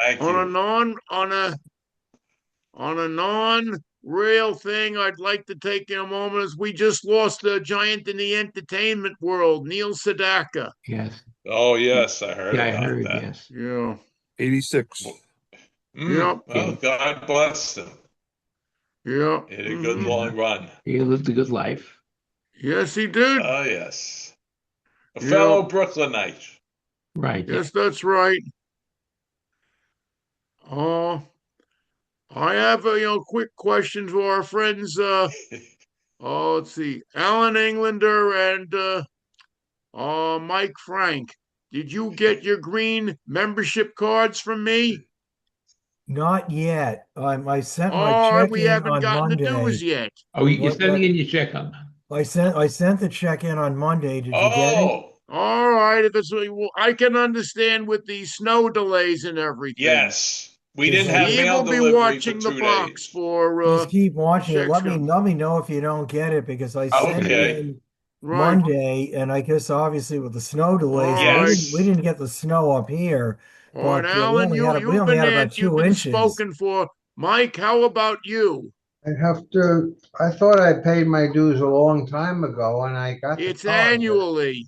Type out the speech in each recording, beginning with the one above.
Thank On a you. non on a non-rail thing, I'd like to take a moment as we just lost a giant in the entertainment world, Neil Sedaka. Yes. Oh, yes, I heard Yeah, I about heard, that. yes. Yeah. 86. Yep. Well, Yeah. God bless him. Yep. He had a good Hmm. Yeah. long run. He lived a good life. Yes, he did. Oh, yes. A Yep. fellow Brooklynite. Right, yeah. Yes, that's right. Oh, I have a quick question for our friends. Let's see, Alan Englander and Mike Frank. Did you get your green membership cards from me? Not yet. I sent my Oh, check we in haven't on gotten the dues Monday. yet. Oh, you're What sending what in your check on. I sent the check in on Monday. Did you get it? Oh, All right, if it's well, I can understand with the snow delays and everything. yes. We Because didn't have Steve mail will be delivery for watching the two box days. for just keep the watching it. checks. Let me know if you don't get it because I sent it Okay. Okay. in Right. Monday, and I guess obviously with the snow delays, All and we right. didn't we Yes. didn't get the snow up here, All right, but Alan, we you've only been had about you've two been inches. spoken for. Mike, how about you? I thought I paid my dues a long time ago and I got the It's card, but annually.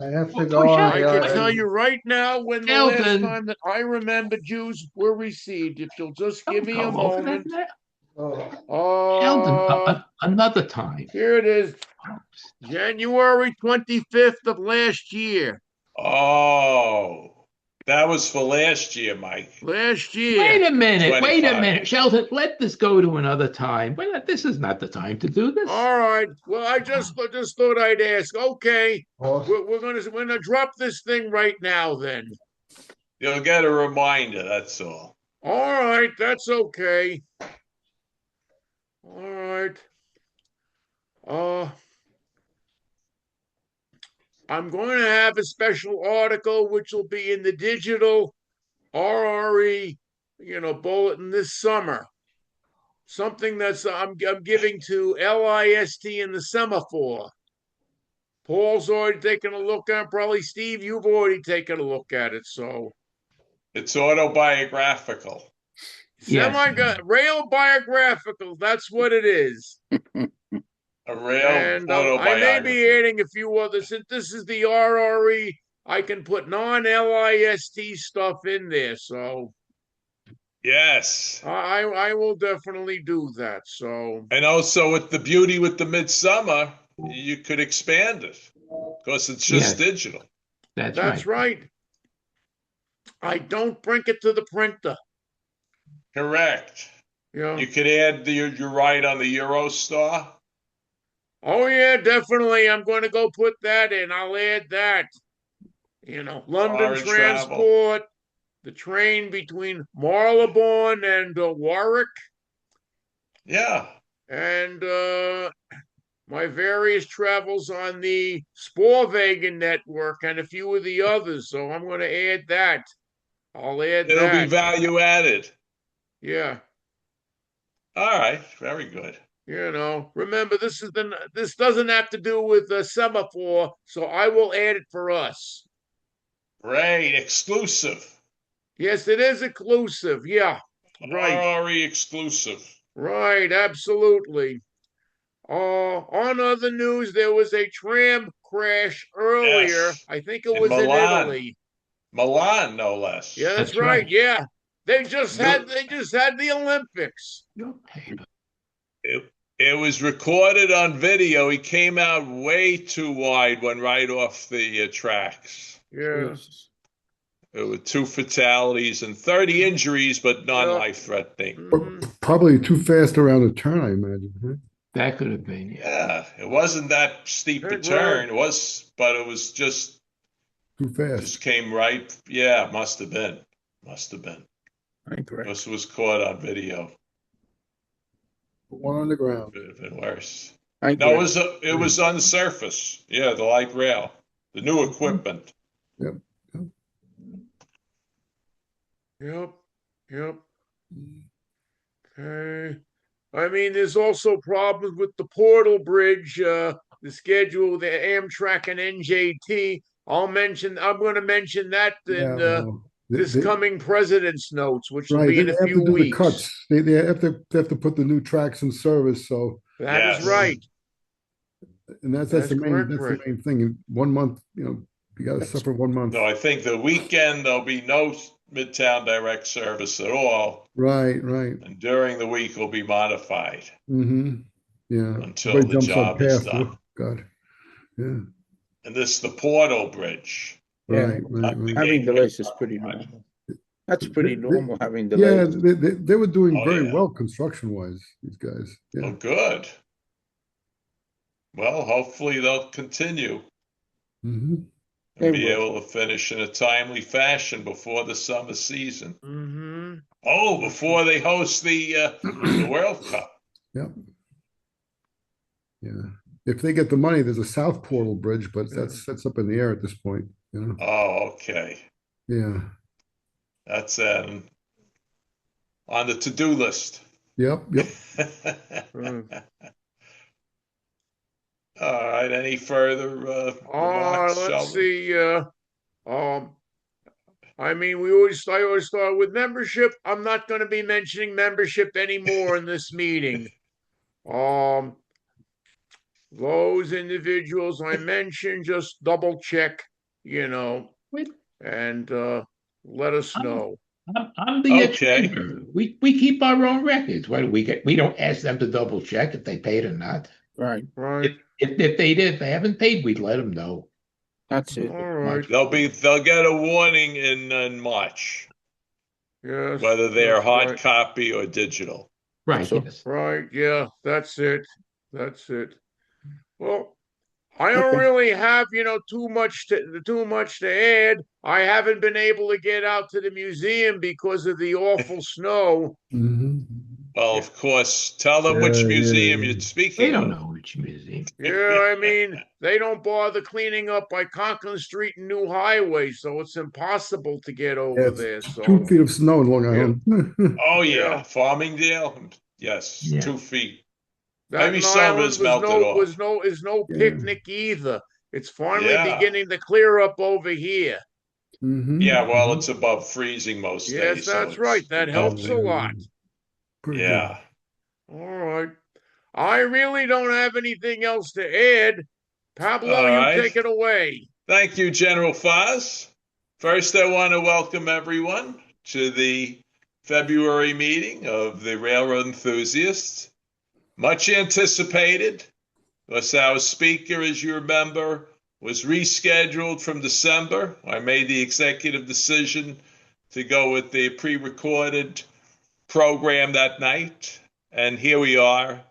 I have to Oh, go on I can Sheldon, tell you right now when the last Sheldon, time that I remember dues were received. If you'll just give don't me a go over that moment. now. oh, Sheldon, Uh, another time. Here it is. January 25th of last year. Oh, that was for last year, Mike. Last year. Wait a minute. Wait a 25. minute. Sheldon, let this go to another time. This is not the time to do this. All right. Well, I just thought I'd ask. Okay. oh, We're gonna drop this thing right now then. You'll get a reminder, that's all. All right, that's okay. All right. Uh I'm going to have a special article which will be in the digital RRE, bulletin this summer. Something that's I'm giving to LIST in the semaphore. Paul's already taken a look at it. Probably Steve, you've already taken a look at it. So It's autobiographical. Yes. semi rail biographical. That's what it is. A real And I may be autobiography. adding a few others. Since this is the RRE, I can put non-LIST stuff in there. So Yes. I will definitely do that. So And also with the beauty with the midsummer, you could expand it because it's just Yes. digital. That's that's right. right. I don't bring it to the printer. Correct. Yeah. You could add you're right on the Eurostar. Oh yeah, definitely. I'm going to go put that in. I'll add that. London Foreign travel. Transport, the train between Marylebone and Warwick, Yeah. and my various travels on the Sporwagen network and a few of the others. So I'm going to add that. I'll add It'll be that. value added. Yeah. All right. Very good. Remember this doesn't have to do with the semaphore, so I will add it for us. Great. Exclusive. Yes, it is exclusive. Yeah. Right. RRE exclusive. Right, absolutely. On other news, there was a tram crash earlier. Yes. I think it In was in Milan. Italy. Milan, no less. Yeah, that's That's right. right. Yeah. They just had It, they just had the Olympics. Okay. it was recorded on video. He came out way too wide, went right off the tracks. Yeah. Jesus. There were two fatalities and 30 injuries, but non Yep. life threatening. Hmm. Probably too fast around the turn, I imagine. Huh? That could have been, yeah. Yeah, it wasn't that steep a Right. turn. It was, but it was Too just fast. came right. Yeah, must have been. Must have been. Incorrect. This was caught on video. Put one on the ground. Could have been worse. No, Incorrect. it was on the surface. Yeah, the light rail, the new equipment. Yep. Yep. Yep. Okay. I mean, there's also problems with the Portal Bridge, the schedule, the Amtrak and NJT. I'm going to mention that Yeah. in Well, this they- coming president's notes, which will right, be they in a have to few do the weeks. cuts. They have to put the new tracks in service, so, That is Yes. right. and that's That's correct, that's the Rick. main thing. In 1 month, you gotta suffer 1 month. No, I think the weekend there'll be no Midtown direct service at all, Right, right. and during the week will be modified Mm-hmm. Yeah. until Everybody the jumps on job is path. done. God. Yeah. And this is the Portal Bridge. Yeah. Right, right. Having delays is pretty normal. That's pretty normal, having Yeah, delays. they were doing Oh, very yeah. well construction wise, these guys. Oh, Yeah. good. Well, hopefully they'll continue Mm-hmm. and They be will. able to finish in a timely fashion before the summer season. Mm-hmm. Oh, before they host the World Cup. Yep. Yeah. If they get the money, there's a South Portal Bridge, but that's up in the air at this point, Oh, okay. Yeah. That's on the to-do list. Yep, yep. Mm. All right. Any further remarks, Let's Sheldon? see. I always start with membership. I'm not going to be mentioning membership anymore in this meeting. Those individuals I mentioned, just double check, Wait, and let us know. I'm the Okay. chamber. We keep our own records. What do we get? We don't ask them to double check if they paid or not. Right, Right. If they did, if they haven't paid, we'd let them know. that's it. All right. They'll get a warning in March, Yes. whether they're that's hard right. copy or digital. Right. So- Yes. Right. Yeah. That's it. That's it. Well, I don't Okay. really have, too much to add. I haven't been able to get out to the museum because of the awful snow. Mm-hmm. Well, of course, tell them which Yeah, museum yeah. you're They speaking don't of. know which museum. Yeah, I mean, they don't bother cleaning up by Conklin Street and New Highway, so it's impossible to get over Yeah, there. it's So 2 feet of snow in Long Island. Oh, Yeah. yeah. Farmingdale? Yes, Yeah. 2 feet. that Maybe some of island it's melted off. is no Yeah. picnic either. It's finally Yeah. beginning to clear up over here. Mhm. Yeah, well, it's above freezing most Yes, days. so that's it's right. That helps a melting. lot. Pretty good. Yeah. All right. I really don't have anything else to add. Pablo, All you right. take it away. Thank you, General Foz. First, I want to welcome everyone to the February meeting of the Railroad Enthusiasts. Much anticipated, because our speaker, as you remember, was rescheduled from December. I made the executive decision to go with the pre-recorded program that night. And here we are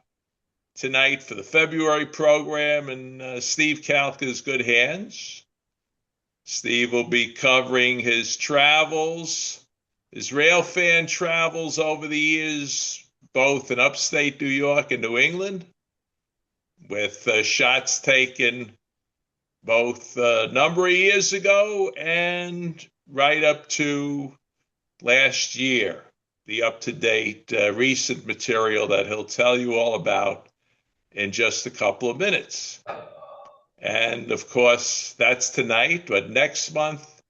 tonight for the February program in Steve Kalka's good hands. Steve will be covering his travels, his railfan travels over the years, both in upstate New York and New England, with shots taken both a number of years ago and right up to last year, the up-to-date recent material that he'll tell you all about in just a couple of minutes. And of course, that's tonight, but next month,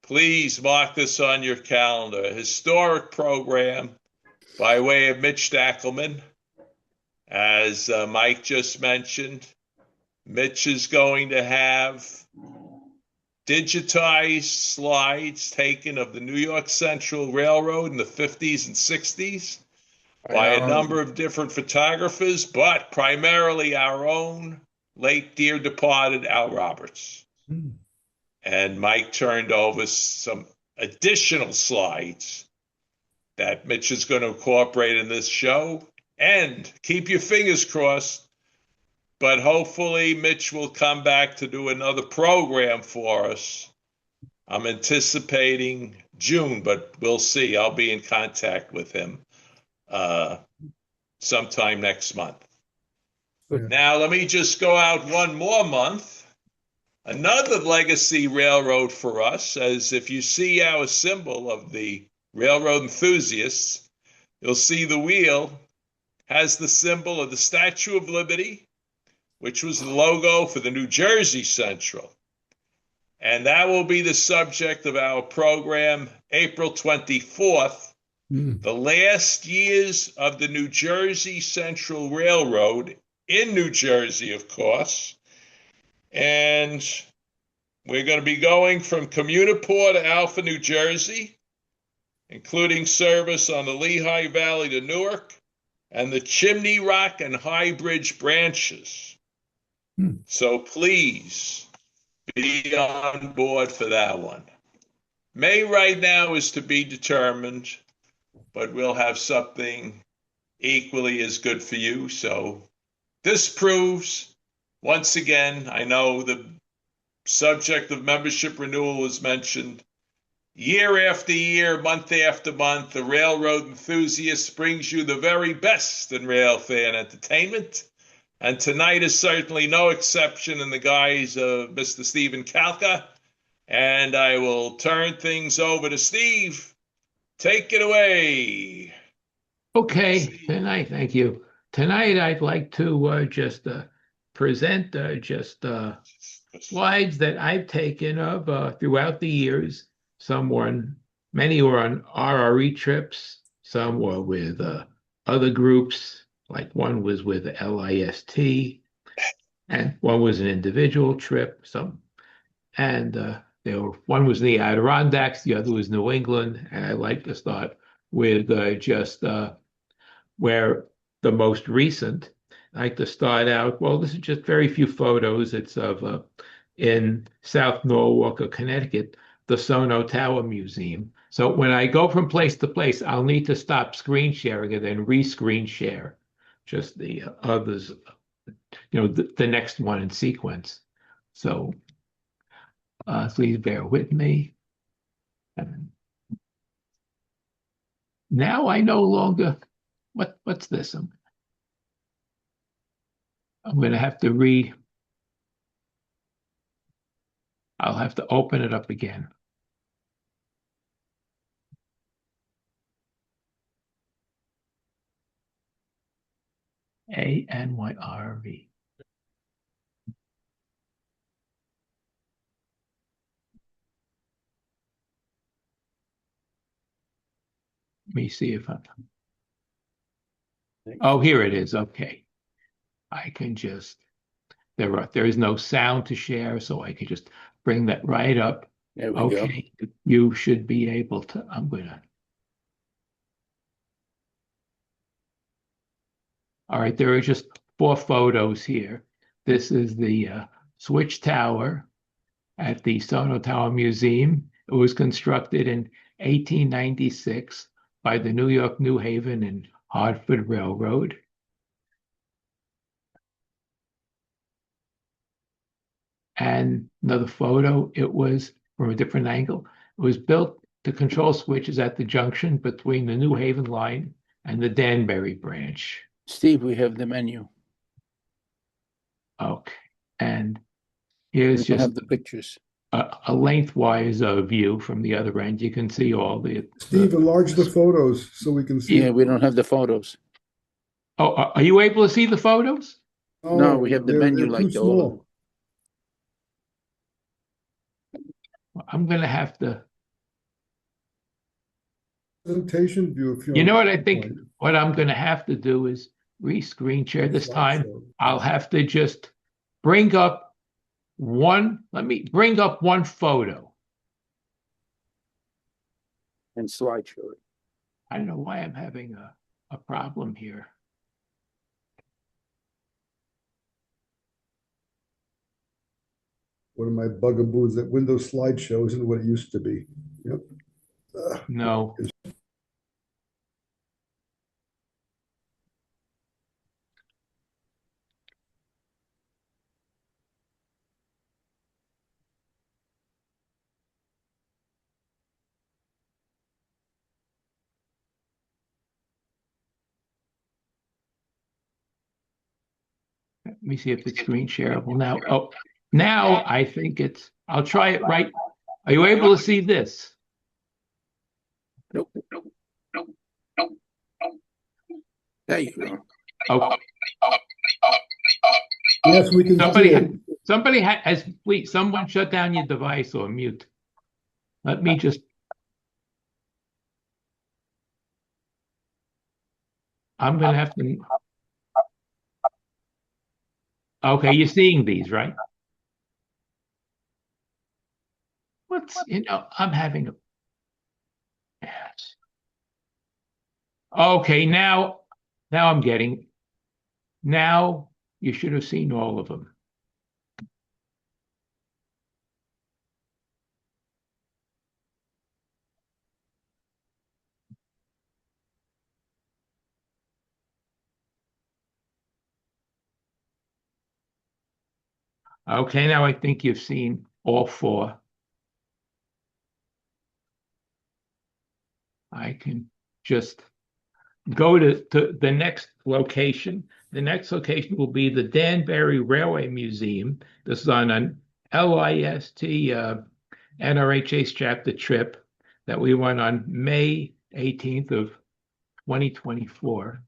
please mark this on your calendar. A historic program by way of Mitch Stackelman. As Mike just mentioned, Mitch is going to have digitized slides taken of the New York Central Railroad in the 50s and 60s by a number of different photographers, but primarily our own late dear departed Al Roberts. And Mike turned over some additional slides that Mitch is going to incorporate in this show. And keep your fingers crossed, but hopefully Mitch will come back to do another program for us. I'm anticipating June, but we'll see. I'll be in contact with him sometime next month. Yeah. Now, let me just go out one more month. Another legacy railroad for us, as if you see our symbol of the Railroad Enthusiasts, you'll see the wheel has the symbol of the Statue of Liberty, which was the logo for the New Jersey Central. And that will be the subject of our program April 24th, the last years of the New Jersey Central Railroad in New Jersey, of course. And we're going to be going from Communipaw to Alpha, New Jersey, including service on the Lehigh Valley to Newark and the Chimney Rock and High Bridge branches. So please be on board for that one. May right now is to be determined, but we'll have something equally as good for you. So this proves, once again, I know the subject of membership renewal was mentioned. Year after year, month after month, the Railroad Enthusiast brings you the very best in rail fan entertainment. And tonight is certainly no exception in the guise of Mr. Stephen Kalka. And I will turn things over to Steve. Take it away. Okay, Steve. tonight, thank you. Tonight, I'd like to just present slides that I've taken of throughout the years. Many were on RRE trips, some were with other groups, like one was with LIST, and one was an individual trip. One was in the Adirondacks, the other was New England, and I'd like to start with where the most recent. I like to start out, well, this is just very few photos. It's of in South Norwalk, Connecticut, the Sono Tower Museum. So when I go from place to place, I'll need to stop screen sharing and then re-screen share just the others, the next one in sequence. So please bear with me. And now I no longer, what's this? I'm going to have to I'll have to open it up again. ANYRV. Let me see if oh, here it is. Okay. I can just, there is no sound to share, so I can just bring that right up. There we Okay. You should be able to, all right, there are just 4 photos here. This is the switch tower at the Sono Tower Museum. It was constructed in 1896 by the New York, New Haven, and Hartford Railroad. And another photo, it was from a different angle. It was built to control switches at the junction between the New Haven line and the Danbury branch. Steve, we have the menu. Okay, and We here's don't just have the pictures. a lengthwise view from the other end. You can see all the. Steve, enlarge the photos so we can see. Yeah, we don't have the photos. Oh, are you able to see the photos? No, we have the menu they're like too the old small. I'm going to have to. Presentation view. If You know what I think? What I'm going to have to do is re-screen share this time. Slideshow. I'll have to just bring up one. Let me bring up one photo. and slideshow. I don't know why I'm having a problem here. One of my bugaboos that Windows slideshow isn't what it used to be. Yep. No. Let me see if it's screen shareable now. Oh, now I think it's, I'll try it right. Are you able to see this? Nope. There you go. Oh, Yes, we can see somebody, it. Somebody has, please, someone shut down your device or mute. Let me just. I'm going to have to. Okay, you're seeing these, right? I'm having a. Yes. Okay, now I'm getting. Now you should have seen all of them. Okay, now I think you've seen all four. I can just go to the next location. The next location will be the Danbury Railway Museum. This is on an LIST NRHA chapter trip that we went on May 18th of 2024.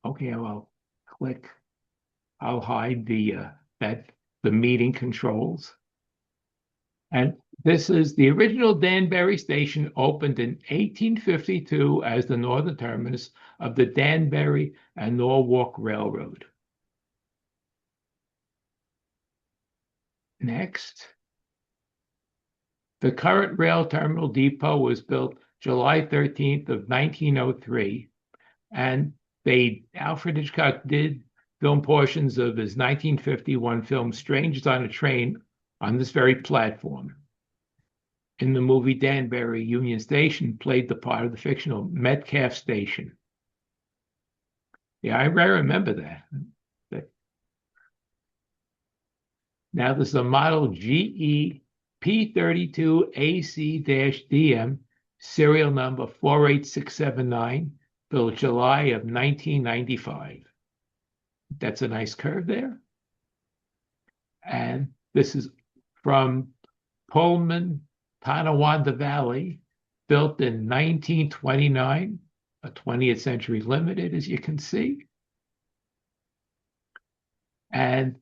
Okay, I'll click. I'll hide the meeting controls. And this is the original Danbury station, opened in 1852 as the northern terminus of the Danbury and Norwalk Railroad. Next, the current rail terminal depot was built July 13th of 1903, and Alfred Hitchcock did film portions of his 1951 film Strangers on a Train on this very platform. In the movie Danbury, Union Station played the part of the fictional Metcalf Station. Yeah, I remember that. Now this is a model GE P32AC-DM, serial number 48679, built July of 1995. That's a nice curve there. And this is from Pullman, Tonawanda Valley, built in 1929, a 20th Century Limited, as you can see. And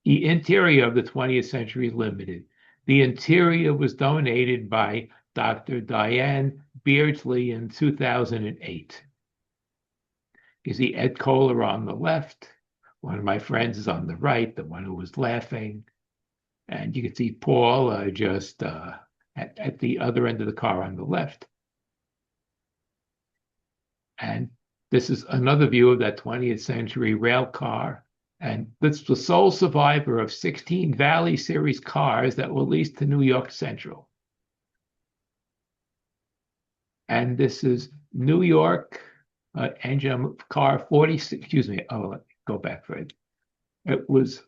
the interior of the 20th Century Limited. The interior was donated by Dr. Diane Beardsley in 2008. You see Ed Kohler on the left. One of my friends is on the right, the one who was laughing. And you can see Paul just at the other end of the car on the left. And this is another view of that 20th century rail car. And this was the sole survivor of 16 Valley Series cars that were leased to New York Central. And this is New York engine car 46, excuse me, oh, let me go back for it. It was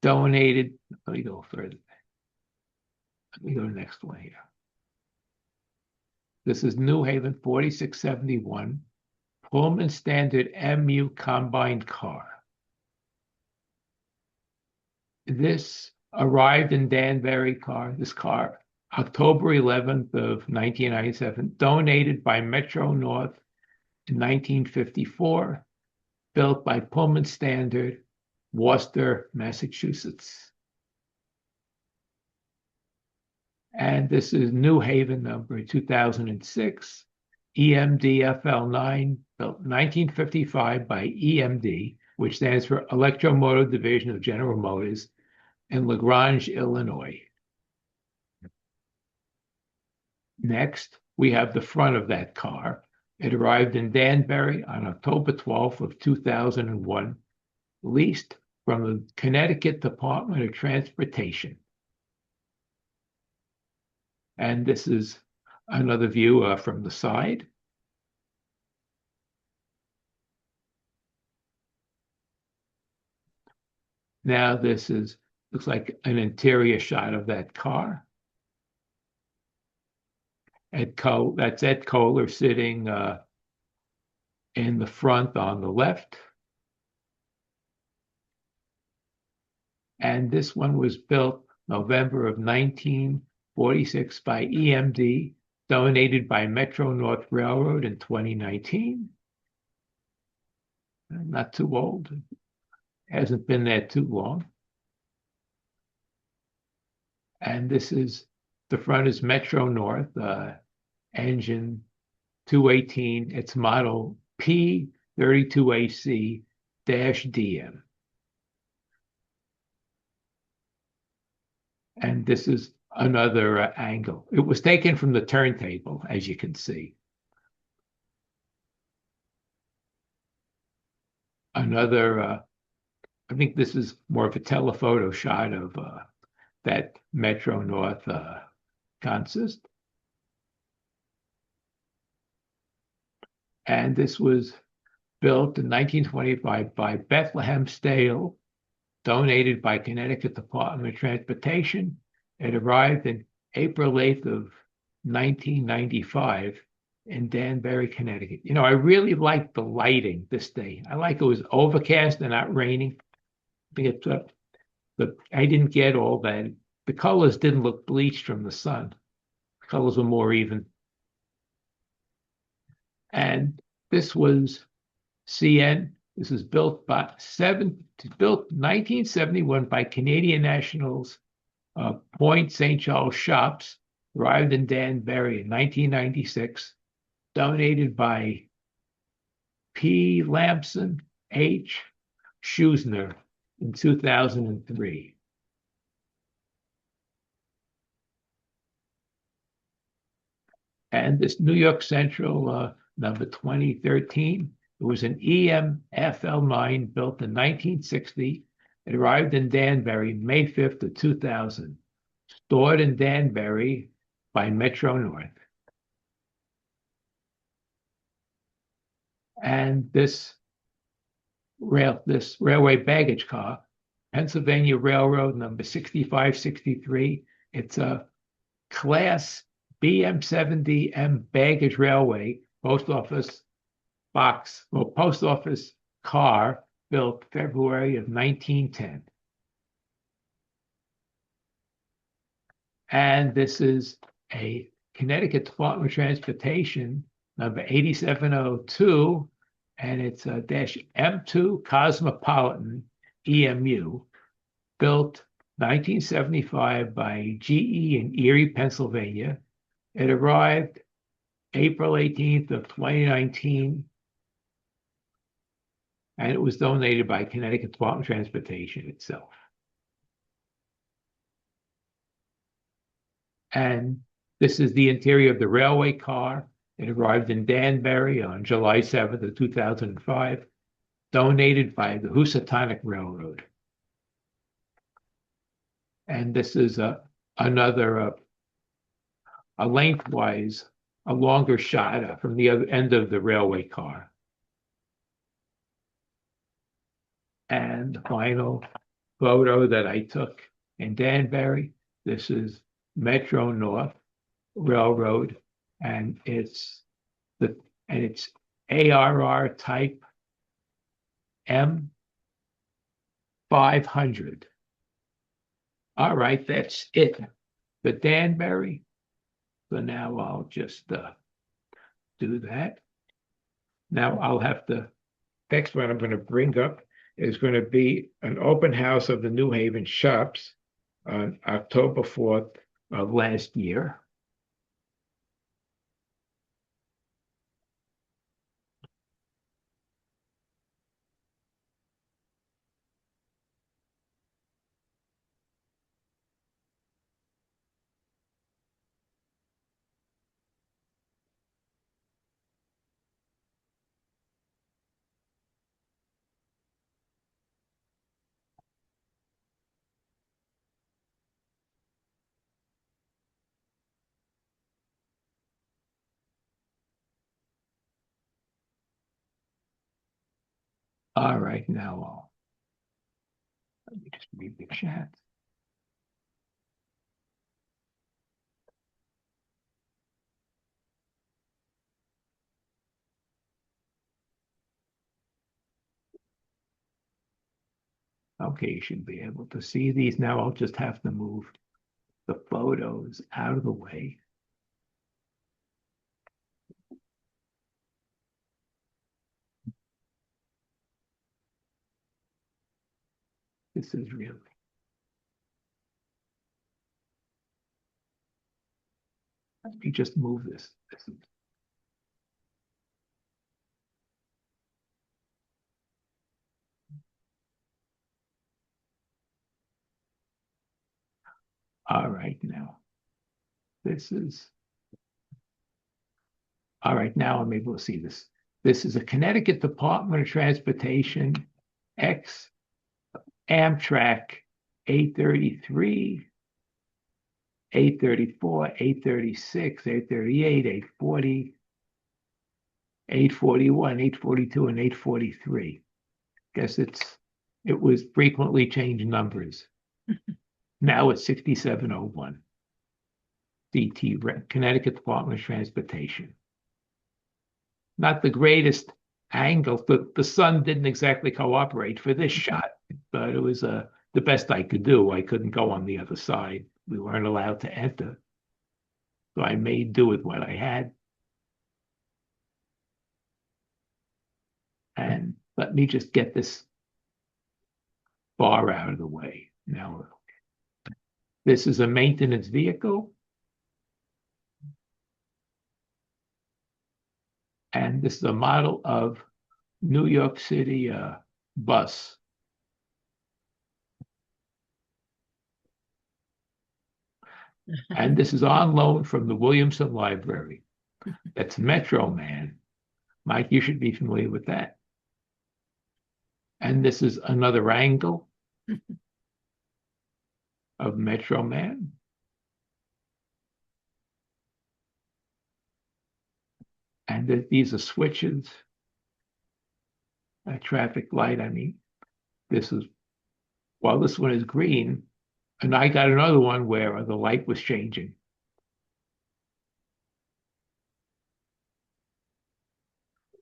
donated, let me go further. Let me go to the next one here. This is New Haven 4671, Pullman Standard MU combined car. This arrived in Danbury this car, October 11th of 1997, donated by Metro North in 1954, built by Pullman Standard, Worcester, Massachusetts. And this is New Haven number 2006, EMD FL9, built 1955 by EMD, which stands for Electromotive Division of General Motors in LaGrange, Illinois. Next, we have the front of that car. It arrived in Danbury on October 12th of 2001, leased from the Connecticut Department of Transportation. And this is another view from the side. Now this looks like an interior shot of that car. That's Ed Kohler sitting in the front on the left. And this one was built November of 1946 by EMD, donated by Metro North Railroad in 2019. Not too old. Hasn't been there too long. And the front is Metro North, engine 218. It's model P32AC-DM. And this is another angle. It was taken from the turntable, as you can see. Another, I think this is more of a telephoto shot of that Metro North consist. And this was built in 1925 by Bethlehem Steel, donated by Connecticut Department of Transportation. It arrived in April 8th of 1995 in Danbury, Connecticut. You know, I really like the lighting this day. I like it was overcast and not raining. I think I didn't get all that. The colors didn't look bleached from the sun. The colors were more even. And this was CN. This was built 1971 by Canadian Nationals Point St. Charles Shops, arrived in Danbury in 1996, donated by P. Lamson H. Schusner in 2003. And this New York Central number 2013, it was an EMFL9 built in 1960. It arrived in Danbury May 5th of 2000, stored in Danbury by Metro North. And this railway baggage car, Pennsylvania Railroad number 6563, it's a class BM70M baggage railway post office car built February of 1910. And this is a Connecticut Department of Transportation number 8702, and it's a -M2 Cosmopolitan EMU, built 1975 by GE in Erie, Pennsylvania. It arrived April 18th of 2019, and it was donated by Connecticut Department of Transportation itself. And this is the interior of the railway car. It arrived in Danbury on July 7th of 2005, donated by the Housatonic Railroad. And this is another lengthwise, a longer shot from the other end of the railway car. And the final photo that I took in Danbury, this is Metro North Railroad, and it's ARR type M500. All right, that's it for Danbury. So now I'll just do that. Now I'll have to, next one I'm going to bring up is going to be an open house of the New Haven shops on October 4th of last year. All right, now let me just read the chat. Okay, you should be able to see these. Now I'll just have to move the photos out of the way. This is really. Let me just move this. All right, now. This is. All right, now I'm able to see this. This is a Connecticut Department of Transportation X Amtrak 833, 834, 836, 838, 840, 841, 842, and 843. Guess it was frequently changed numbers. Now it's 6701. DT, Connecticut Department of Transportation. Not the greatest angle. The sun didn't exactly cooperate for this shot, but it was the best I could do. I couldn't go on the other side. We weren't allowed to enter. So I made do with what I had. And let me just get this bar out of the way. Now, this is a maintenance vehicle. And this is a model of New York City bus. And this is on loan from the Williamson Library. That's Metro Man. Mike, you should be familiar with that. And this is another angle of Metro Man. And these are switches. A traffic light, I mean. This is, well, this one is green. And I got another one where the light was changing.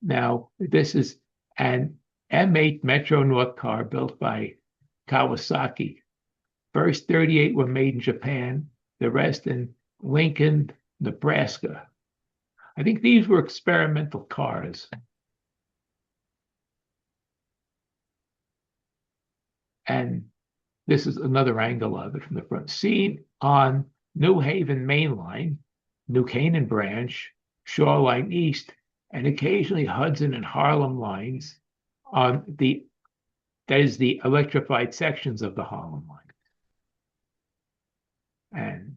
Now, this is an M8 Metro North car built by Kawasaki. First 38 were made in Japan, the rest in Lincoln, Nebraska. I think these were experimental cars. And this is another angle of it from the front. Seen on New Haven Main Line, New Canaan Branch, Shoreline East, and occasionally Hudson and Harlem lines on the electrified sections of the Harlem line. And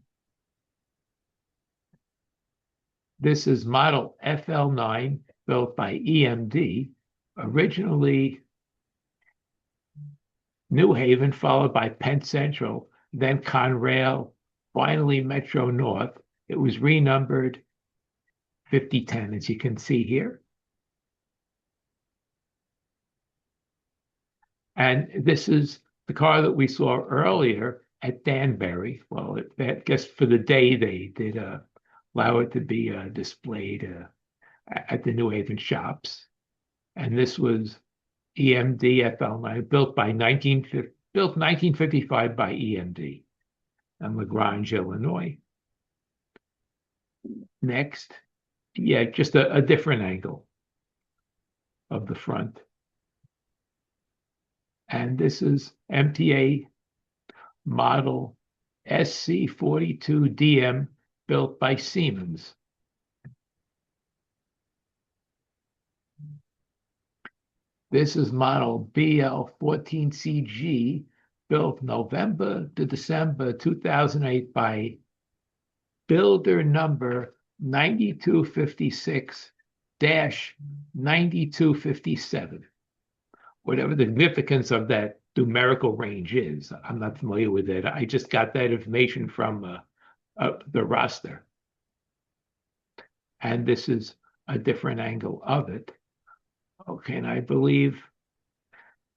this is model FL9 built by EMD, originally New Haven, followed by Penn Central, then Conrail, finally Metro North. It was renumbered 5010, as you can see here. And this is the car that we saw earlier at Danbury. Well, I guess for the day they did allow it to be displayed at the New Haven shops. And this was EMD FL9, built 1955 by EMD in LaGrange, Illinois. Next, yeah, just a different angle of the front. And this is MTA model SC42DM built by Siemens. This is model BL14CG built November to December 2008 by builder number 9256-9257. Whatever the significance of that numerical range is, I'm not familiar with it. I just got that information from the roster. And this is a different angle of it. Okay, and I believe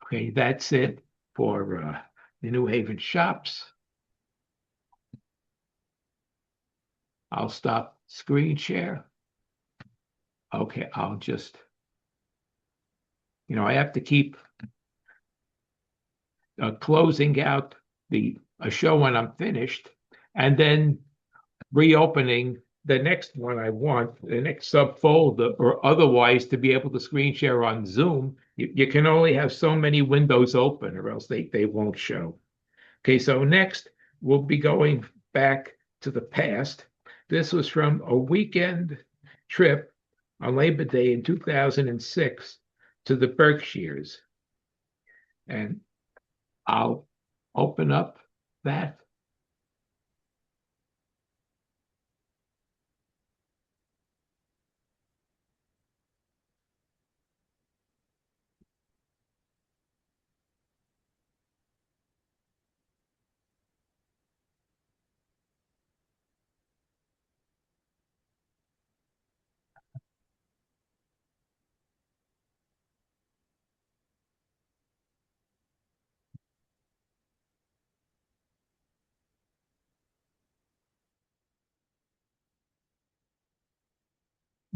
Okay, that's it for the New Haven shops. I'll stop screen share. Okay, I'll just, I have to keep closing out a show when I'm finished, and then reopening the next one I want, the next subfolder, or otherwise to be able to screen share on Zoom. You can only have so many windows open, or else they won't show. Okay, so next we'll be going back to the past. This was from a weekend trip on Labor Day in 2006 to the Berkshires. And I'll open up that.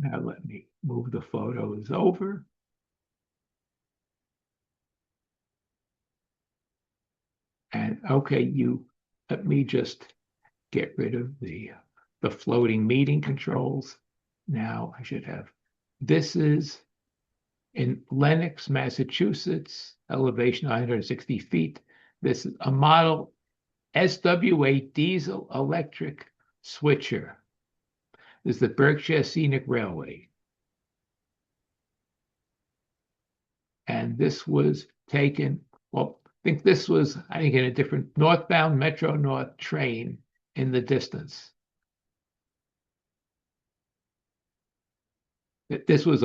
Now let me move the photos over. And okay, let me just get rid of the floating meeting controls. Now I should have, this is in Lenox, Massachusetts, elevation 960 feet. This is a model SW8 diesel electric switcher. This is the Berkshire Scenic Railway. And this was taken, well, I think this was, in a different northbound Metro North train in the distance. This was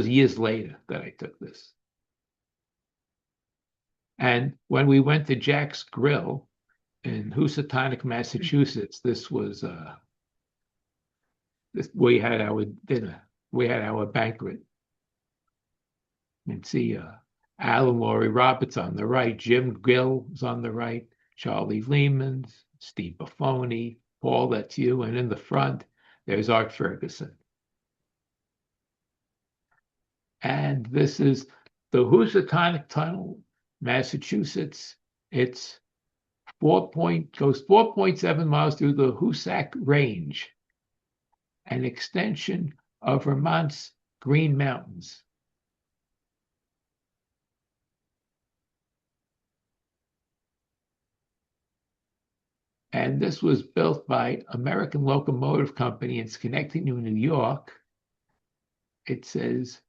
years later that I took this. And when we went to Jack's Grill in Housatonic, Massachusetts, this was we had our dinner, we had our banquet. And see Alan Laurie Roberts on the right, Jim Gill is on the right, Charlie Lehman, Steve Buffoni, Paul, that's you, and in the front, there's Art Ferguson. And this is the Housatonic Tunnel, Massachusetts. It's goes 4.7 miles through the Hoosac Range, an extension of Vermont's Green Mountains. And this was built by American Locomotive Company in Schenectady, New York. It says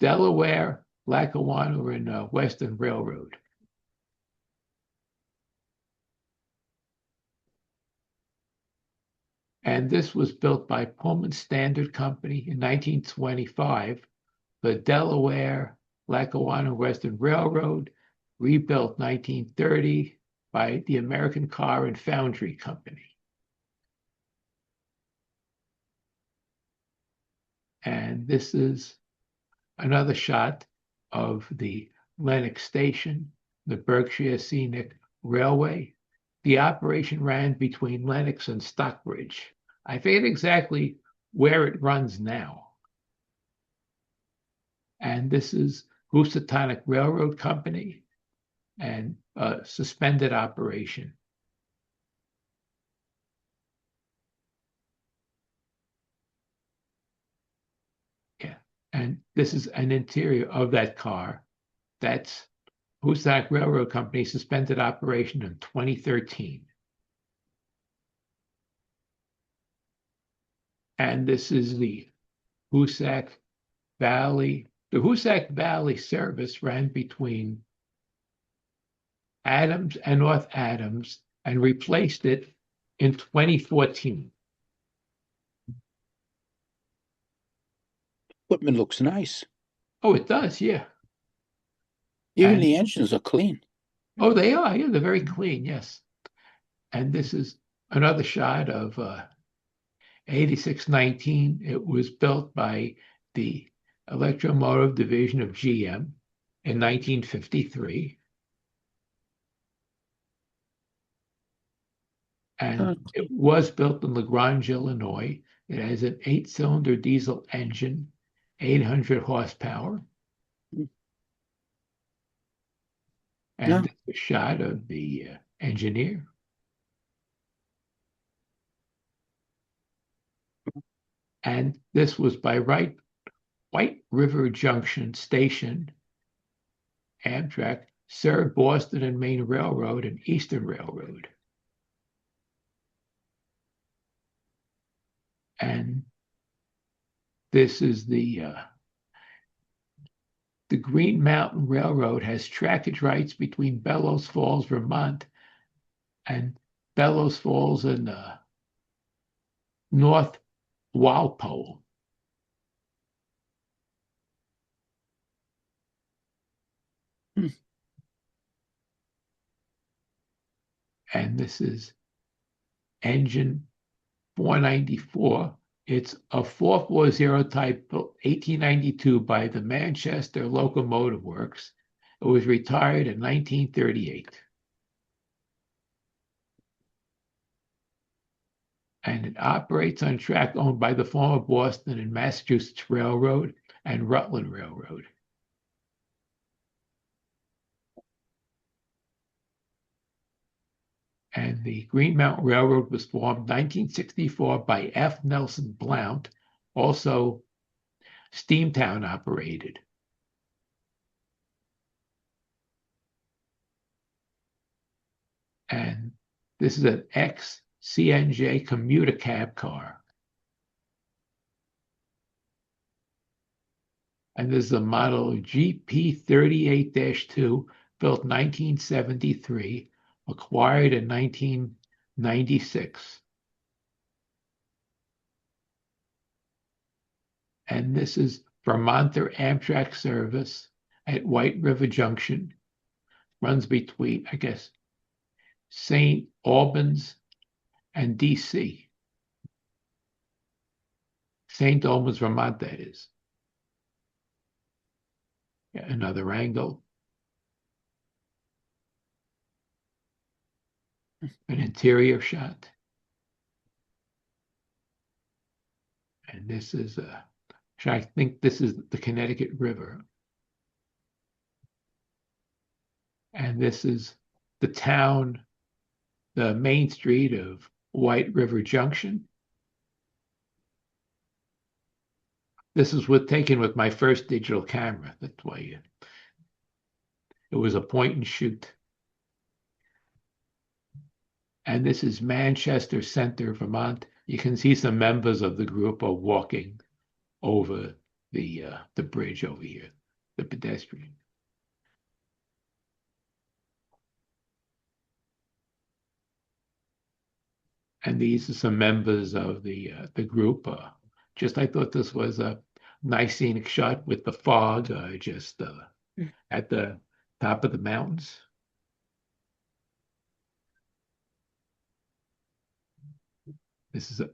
Delaware, Lackawanna, and Western Railroad. And this was built by Pullman Standard Company in 1925. The Delaware, Lackawanna Western Railroad, rebuilt 1930 by the American Car and Foundry Company. And this is another shot of the Lenox Station, the Berkshire Scenic Railway. The operation ran between Lenox and Stockbridge. I forget exactly where it runs now. And this is Housatonic Railroad Company and suspended operation. Yeah, and this is an interior of that car. That's Housatonic Railroad Company suspended operation in 2013. And this is the Hoosac Valley. The Hoosac Valley service ran between Adams and North Adams and replaced it in 2014. Equipment looks nice. Oh, it does, yeah. Even the engines are clean. Oh, they are, yeah, they're very clean, yes. And this is another shot of 8619, it was built by the Electromotive Division of GM in 1953. And it was built in LaGrange, Illinois. It has an 8-cylinder diesel engine, 800 horsepower. And a shot of the engineer. And this was by White River Junction Station, Amtrak, served Boston and Maine Railroad and Eastern Railroad. And this is the Green Mountain Railroad has trackage rights between Bellows Falls, Vermont, and Bellows Falls in North Walpole. And this is engine 494. It's a 440 type built 1892 by the Manchester Locomotive Works. It was retired in 1938. And it operates on track owned by the former Boston and Massachusetts Railroad and Rutland Railroad. And the Green Mountain Railroad was formed 1964 by F. Nelson Blount, also Steamtown operated. And this is an ex-CNJ commuter cab car. And this is a model GP38-2, built 1973, acquired in 1996. And this is Vermonter Amtrak service at White River Junction. Runs between, I guess, St. Albans and DC. St. Albans, Vermont, that is. Yeah, another angle. An interior shot. And this is I think this is the Connecticut River. And this is the town, the main street of White River Junction. This is taken with my first digital camera. That's why it was a point and shoot. And this is Manchester Center, Vermont. You can see some members of the group are walking over the bridge over here, the pedestrian. And these are some members of the group. I thought this was a nice scenic shot with the fog just at the top of the mountains. This is a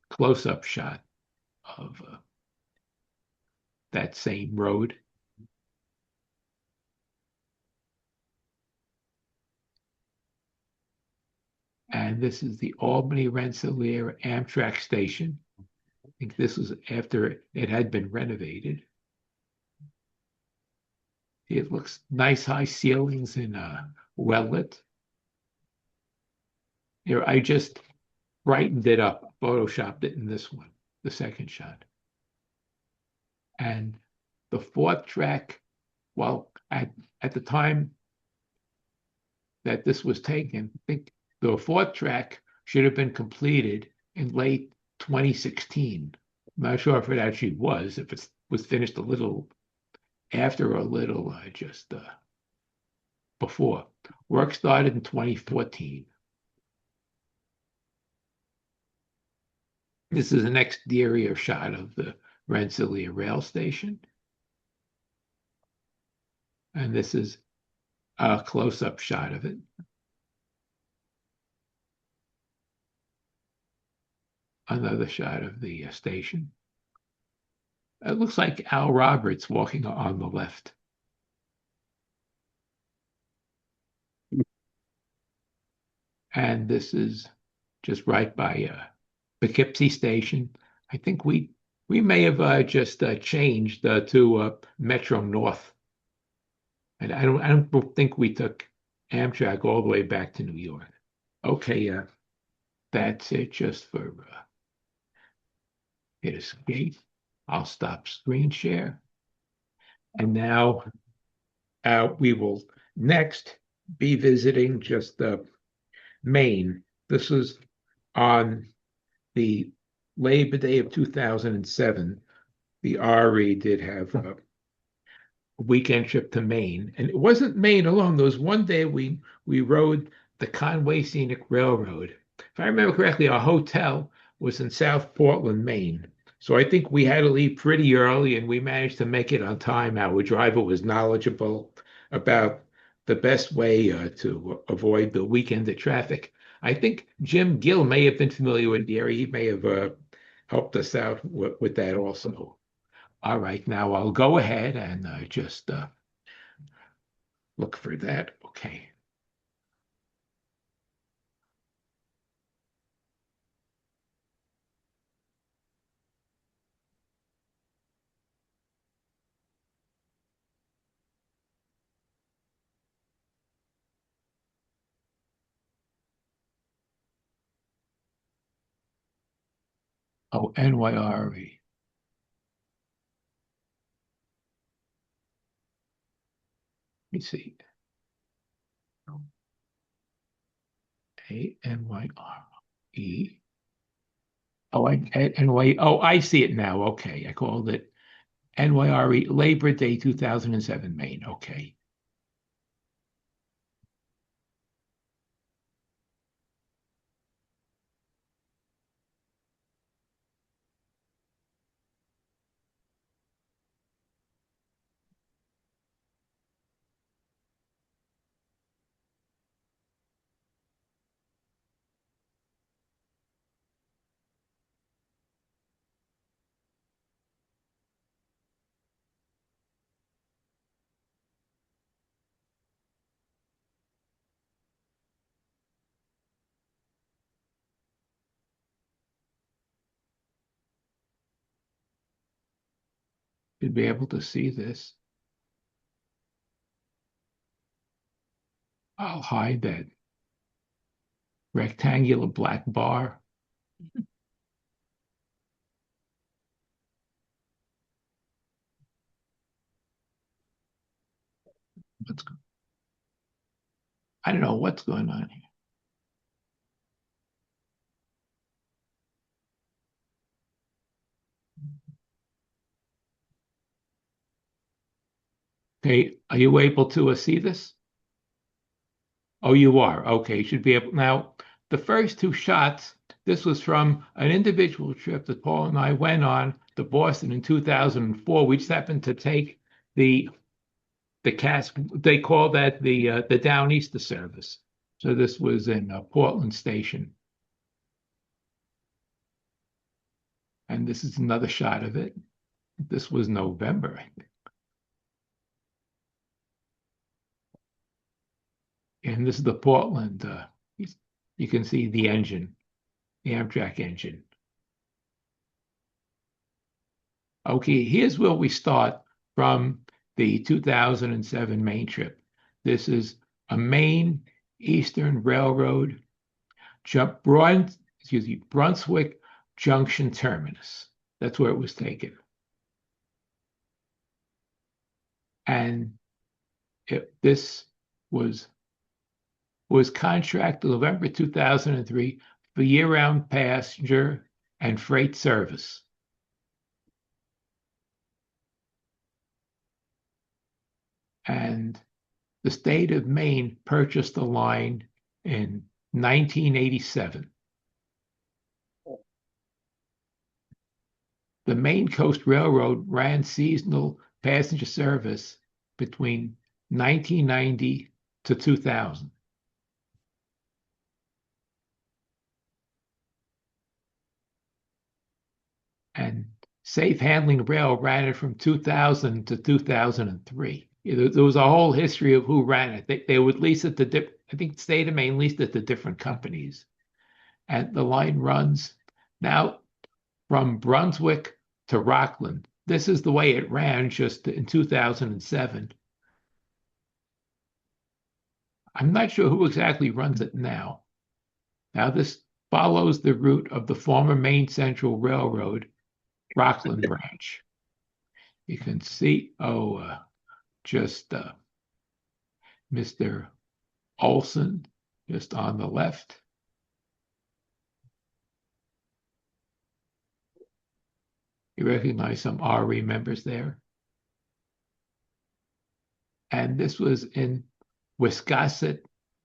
close-up shot of that same road. And this is the Albany Rensselaer Amtrak station. I think this was after it had been renovated. It looks nice, high ceilings and well lit. Here, I just brightened it up, photoshopped it in this one, the second shot. And the fourth track, well, at the time that this was taken, I think the fourth track should have been completed in late 2016. I'm not sure if it actually was, if it was finished a little after or a little just before. Work started in 2014. This is an exterior shot of the Rensselaer rail station. And this is a close-up shot of it. another shot of the station. It looks like Al Roberts walking on the left. And this is just right by Poughkeepsie Station. I think we may have just changed to Metro North, and I don't think we took Amtrak all the way back to New York. Okay, that's it. Just for hit escape. I'll stop screen share, and now we will next be visiting just Maine. This is on the Labor Day of 2007. The RE did have a weekend trip to Maine, and it wasn't Maine alone. There was one day we rode the Conway Scenic Railroad. If I remember correctly, our hotel was in South Portland, Maine. So I think we had to leave pretty early, and we managed to make it on time. Our driver was knowledgeable about the best way to avoid the weekend of traffic. I think Jim Gill may have been familiar with the area. He may have helped us out with that also. All right, now I'll go ahead and just look for that. Okay. Oh, NYRE. Let me see. ANYRE. Oh, I see it now. Okay, I called it NYRE Labor Day 2007, Maine. Okay. You'd be able to see this. I'll hide that rectangular black bar. I don't know what's going on here. Okay, are you able to see this? Oh, you are. Okay, you should be able. Now, the first two shots, this was from an individual trip that Paul and I went on to Boston in 2004. We just happened to take the cask. They call that the Downeaster service. So this was in Portland Station. And this is another shot of it. This was November, I think. And this is the Portland. You can see the engine, the Amtrak engine. Okay, here's where we start from the 2007 Maine trip. This is a Maine Eastern Railroad, Brunswick Junction terminus. That's where it was taken. And this was contracted November 2003 for year-round passenger and freight service. And the state of Maine purchased the line in 1987. The Maine Coast Railroad ran seasonal passenger service between 1990 to 2000. And Safe Handling Rail ran it from 2000 to 2003. There was a whole history of who ran it. They would lease it to, I think State of Maine leased it to different companies. And the line runs now from Brunswick to Rockland. This is the way it ran just in 2007. I'm not sure who exactly runs it now. Now this follows the route of the former Maine Central Railroad Rockland branch. You can see, just Mr. Olson just on the left. You recognize some RE members there. And this was in Wiscasset,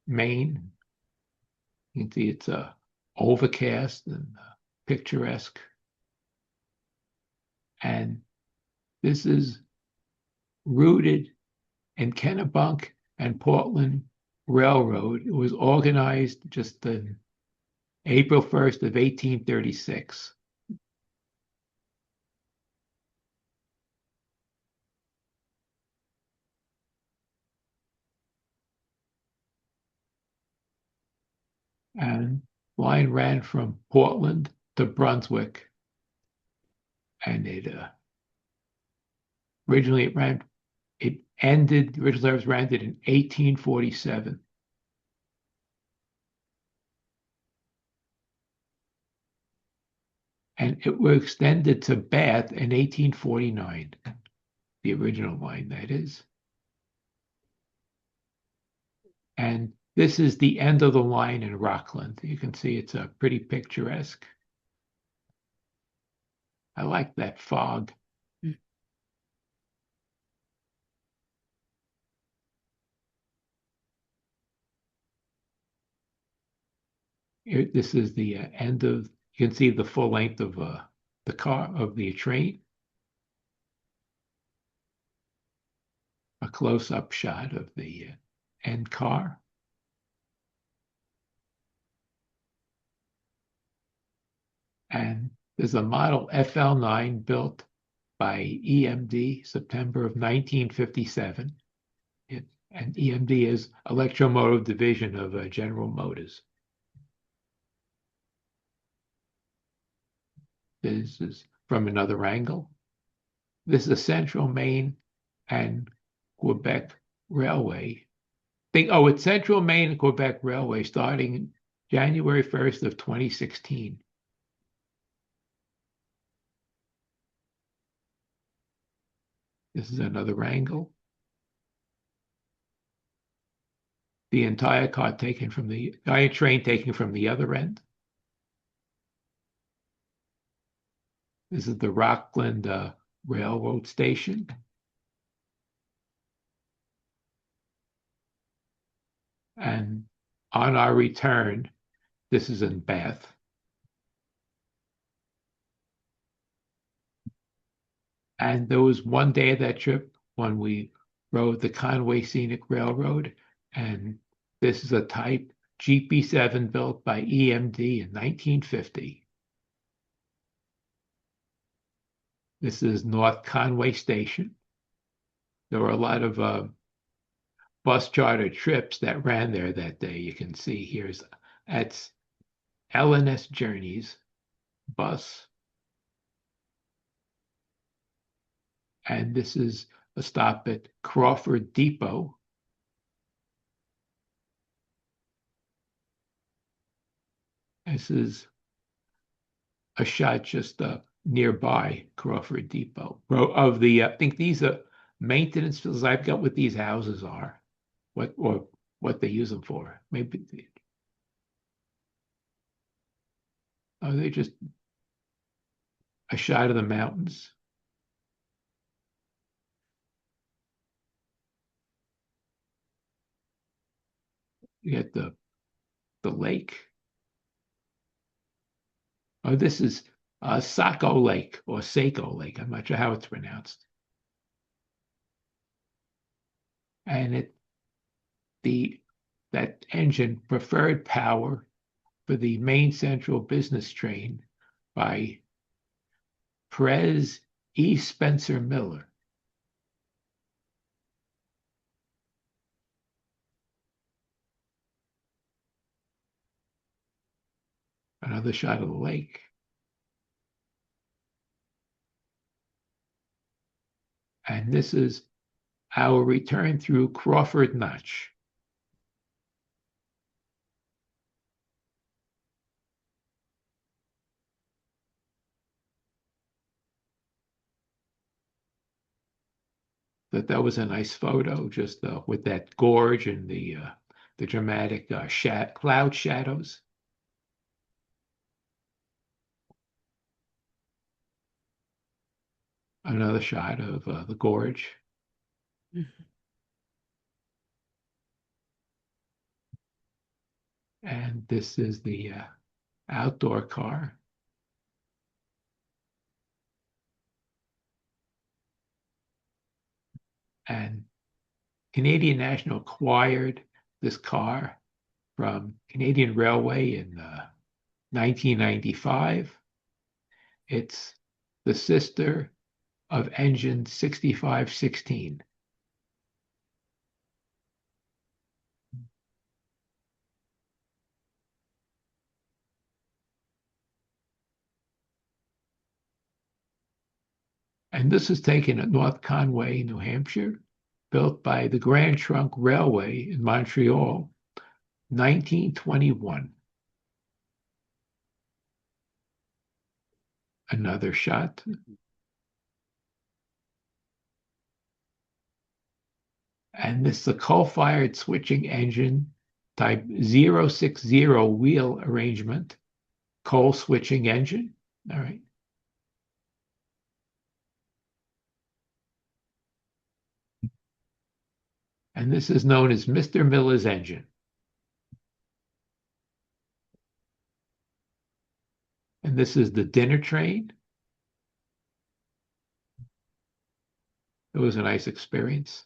Maine. You can see it's overcast and picturesque. And this is rooted in Kennebunk and Portland Railroad. It was organized just in April 1st of 1836. And line ran from Portland to Brunswick. And it originally it ran, it ended, the original service ran it in 1847. And it was extended to Bath in 1849, the original line, that is. And this is the end of the line in Rockland. You can see it's a pretty picturesque. I like that fog. This is the end of, you can see the full length of the car, of the train. A close-up shot of the end car. And there's a model FL9 built by EMD, September of 1957. And EMD is Electromotive Division of General Motors. This is from another angle. This is Central Maine and Quebec Railway. It's Central Maine and Quebec Railway starting January 1st of 2016. This is another angle. The entire car taken from the train taken from the other end. This is the Rockland Railroad Station. And on our return, this is in Bath. And there was one day of that trip when we rode the Conway Scenic Railroad, and this is a type GP7 built by EMD in 1950. This is North Conway Station. There were a lot of bus charter trips that ran there that day. You can see that's LNS Journeys bus. And this is a stop at Crawford Depot. This is a shot just nearby Crawford Depot. Of the, I think these are maintenance fields I've got what these houses are, what they use them for. Maybe they're just a shot of the mountains. You get the lake. This is Saco Lake or Saco Lake. I'm not sure how it's pronounced. And that engine preferred power for the Maine Central business train by Pres E. Spencer Miller. Another shot of the lake. And this is our return through Crawford Notch. That was a nice photo, just with that gorge and the dramatic cloud shadows. Another shot of the gorge. And this is the outdoor car. And Canadian National acquired this car from Canadian Railway in 1995. It's the sister of engine 6516. And this is taken at North Conway, New Hampshire, built by the Grand Trunk Railway in Montreal, 1921. Another shot. And this is a coal-fired switching engine type 060 wheel arrangement, coal switching engine. All right. And this is known as Mr. Miller's engine. And this is the dinner train. It was a nice experience.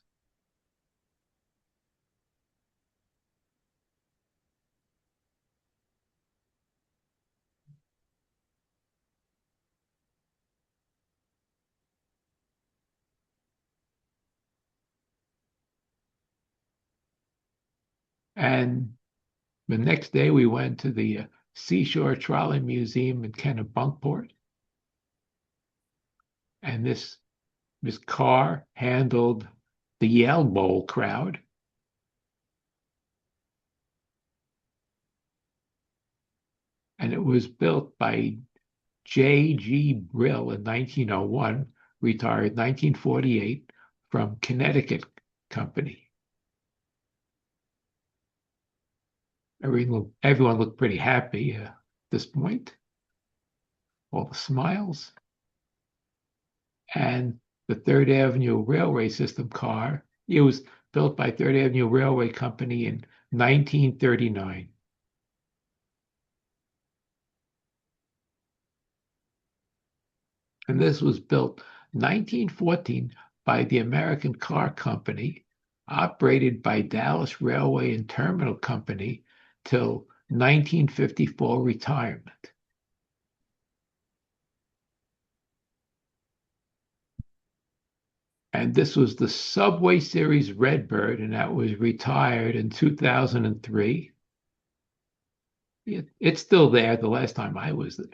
And the next day we went to the Seashore Trolley Museum in Kennebunkport. And this car handled the Yale Bowl crowd. And it was built by J.G. Brill in 1901, retired 1948 from Connecticut Company. Everyone looked pretty happy at this point. All the smiles. And the Third Avenue Railway System car, it was built by Third Avenue Railway Company in 1939. And this was built 1914 by the American Car Company, operated by Dallas Railway and Terminal Company till 1954 retirement. And this was the Subway Series Redbird, and that was retired in 2003. It's still there the last time I was there.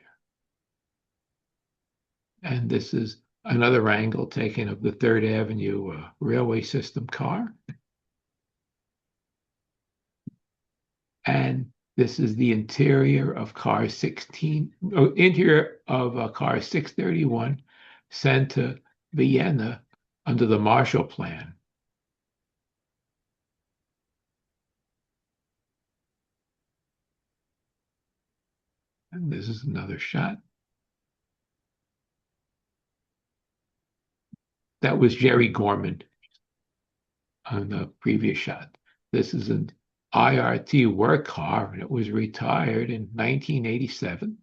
And this is another angle taken of the Third Avenue Railway System car. And this is the interior of car 16, interior of car 631, sent to Vienna under the Marshall Plan. And this is another shot. That was Jerry Gorman on the previous shot. This is an IRT work car, and it was retired in 1987.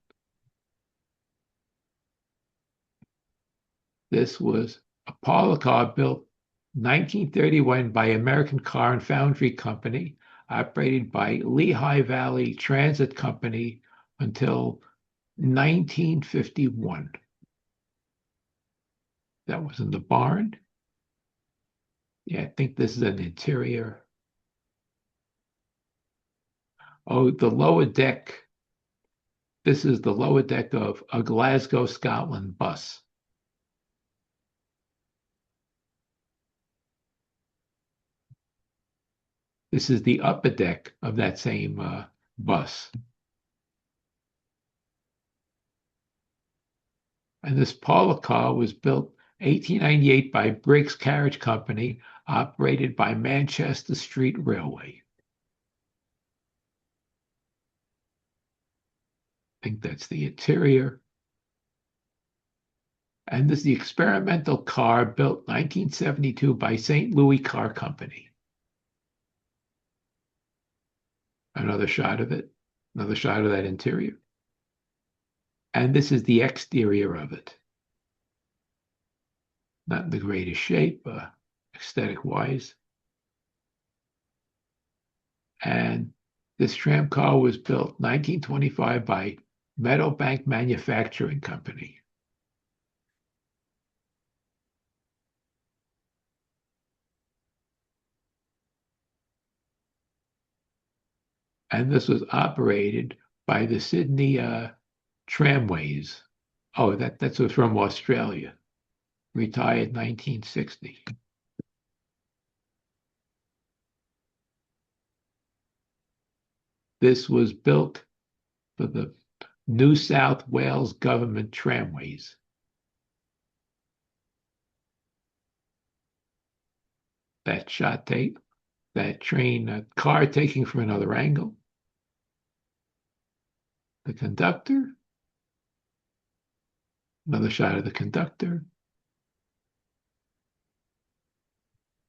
This was a parlor car built 1931 by American Car and Foundry Company, operated by Lehigh Valley Transit Company until 1951. That was in the barn. Yeah, I think this is an interior. Oh, the lower deck. This is the lower deck of a Glasgow, Scotland bus. This is the upper deck of that same bus. And this parlor car was built 1898 by Briggs Carriage Company, operated by Manchester Street Railway. I think that's the interior. And this is the experimental car built 1972 by St. Louis Car Company. Another shot of it, another shot of that interior. And this is the exterior of it. Not in the greatest shape, aesthetic-wise. And this tram car was built 1925 by Meadowbank Manufacturing Company. And this was operated by the Sydney Tramways. Oh, that's from Australia. Retired 1960. This was built for the New South Wales government tramways. That shot take, that train, car taking from another angle. The conductor. Another shot of the conductor.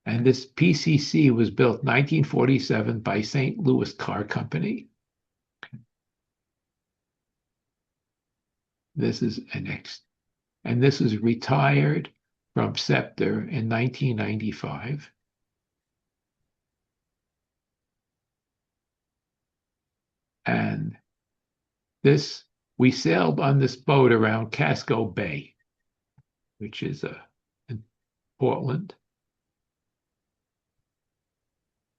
And this PCC was built 1947 by St. Louis Car Company. This is and this is retired from Scepter in 1995. And this, we sailed on this boat around Casco Bay, which is in Portland.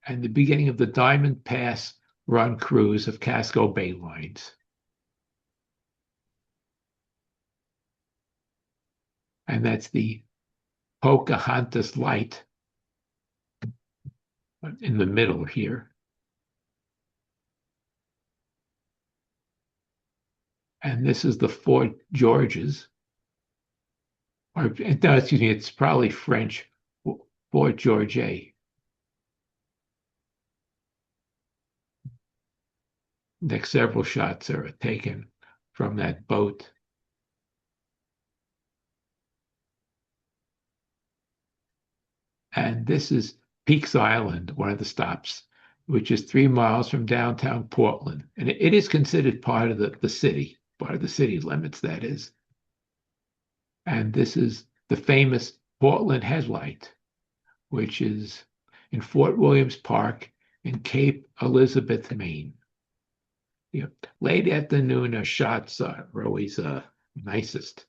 And the beginning of the Diamond Pass run cruise of Casco Bay lines. And that's the Pocahontas light in the middle here. And this is the Fort Georges. Or, no, excuse me, it's probably French, Fort Georges. Next several shots are taken from that boat. And this is Peaks Island, one of the stops, which is 3 miles from downtown Portland. And it is considered part of the city, part of the city limits, that is. And this is the famous Portland headlight, which is in Fort Williams Park in Cape Elizabeth, Maine. Late afternoon shots are always nicest.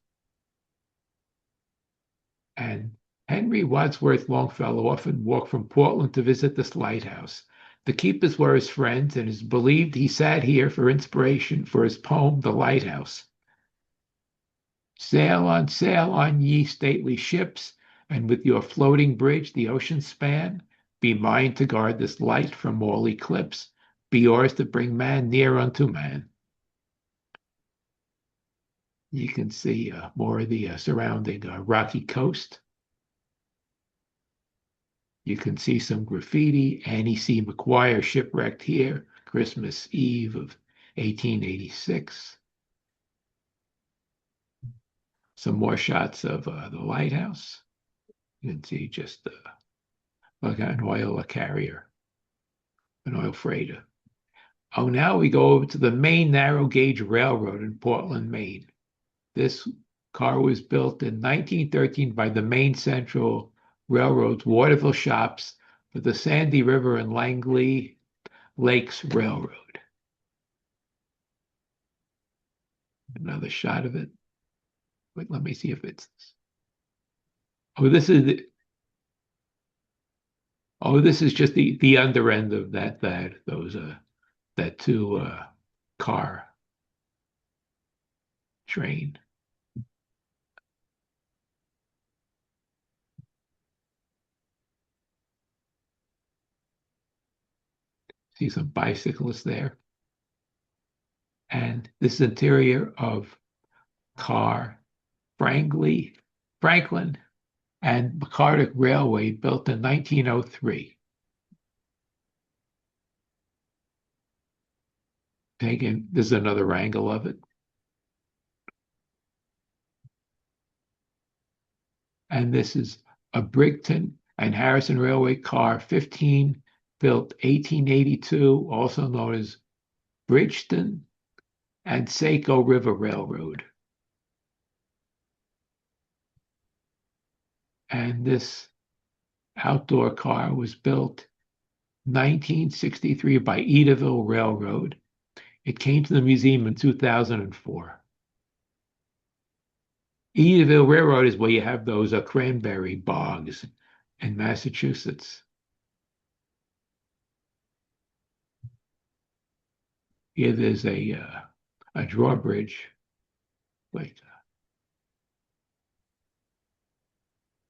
And Henry Wadsworth Longfellow often walked from Portland to visit this lighthouse. The keepers were his friends, and it is believed he sat here for inspiration for his poem, The Lighthouse. Sail on, ye stately ships, and with your floating bridge the ocean span. Be mine to guard this light from all eclipse. Be yours to bring man near unto man. You can see more of the surrounding rocky coast. You can see some graffiti. Annie C. McGuire shipwrecked here, Christmas Eve of 1886. Some more shots of the lighthouse. You can see just like an oil carrier, an oil freighter. Oh, now we go over to the Maine Narrow Gauge Railroad in Portland, Maine. This car was built in 1913 by the Maine Central Railroad's Waterville shops for the Sandy River and Langley Lakes Railroad. Another shot of it. Wait, let me see if it's Oh, this is just the under end of that two car train. See some bicyclists there. And this interior of car Franklin and McCardick Railway, built in 1903. Again, this is another angle of it. And this is a Brigton and Harrison Railway car 15, built 1882, also known as Bridgeton and Saco River Railroad. And this outdoor car was built 1963 by Edaville Railroad. It came to the museum in 2004. Edaville Railroad is where you have those cranberry bogs in Massachusetts. Here there's a drawbridge,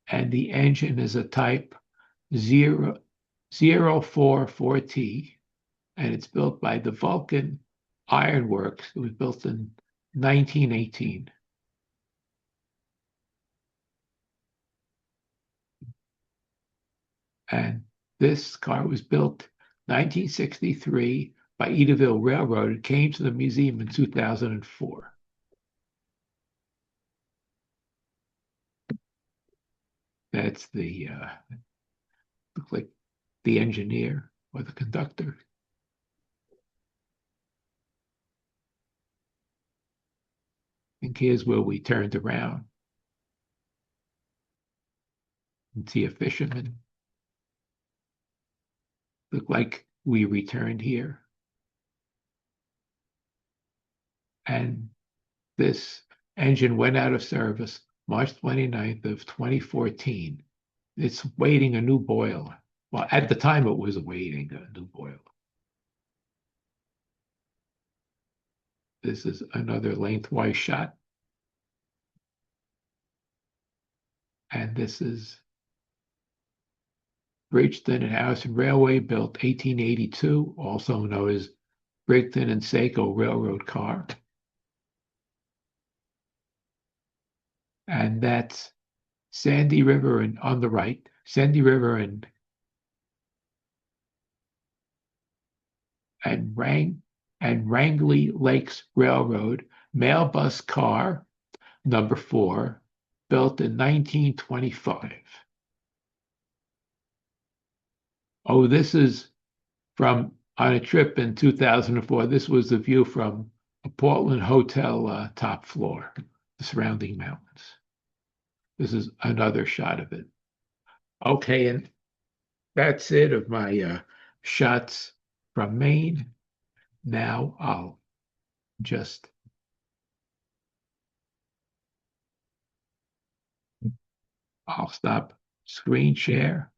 and the engine is a type 044T, and it's built by the Vulcan Iron Works. It was built in 1918. And this car was built 1963 by Edaville Railroad. It came to the museum in 2004. That's the looks like the engineer or the conductor. And here's where we turned around and see a fisherman. Look like we returned here. And this engine went out of service March 29th of 2014. It's waiting a new boiler. Well, at the time it was waiting a new boiler. This is another lengthwise shot. And this is Bridgeton and Harrison Railway, built 1882, also known as Brigton and Saco Railroad car. And that's Sandy River, and on the right, Sandy River and Rangeley Lakes Railroad mail bus car number 4, built in 1925. Oh, this is from on a trip in 2004. This was the view from a Portland hotel top floor, the surrounding mountains. This is another shot of it. Okay, and that's it of my shots from Maine. Now I'll stop screen share.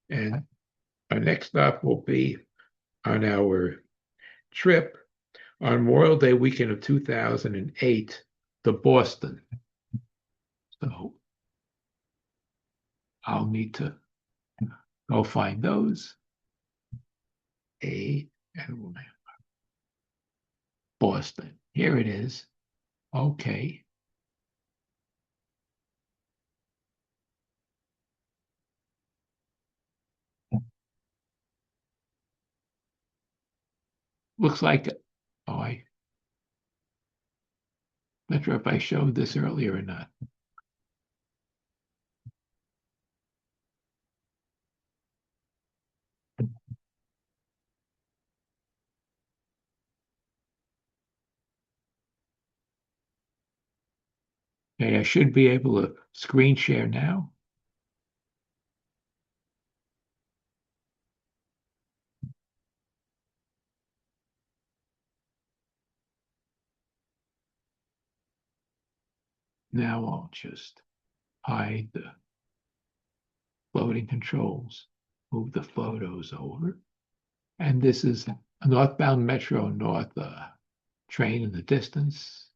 And our next stop will be on our trip on Memorial Day weekend of 2008 to Boston. So I'll need to go find those. Boston. Here it is. Okay. Looks like, I'm not sure if I showed this earlier or not. Okay, I should be able to screen share now. Now I'll just hide the floating controls, move the photos over. And this is a northbound Metro North train in the distance.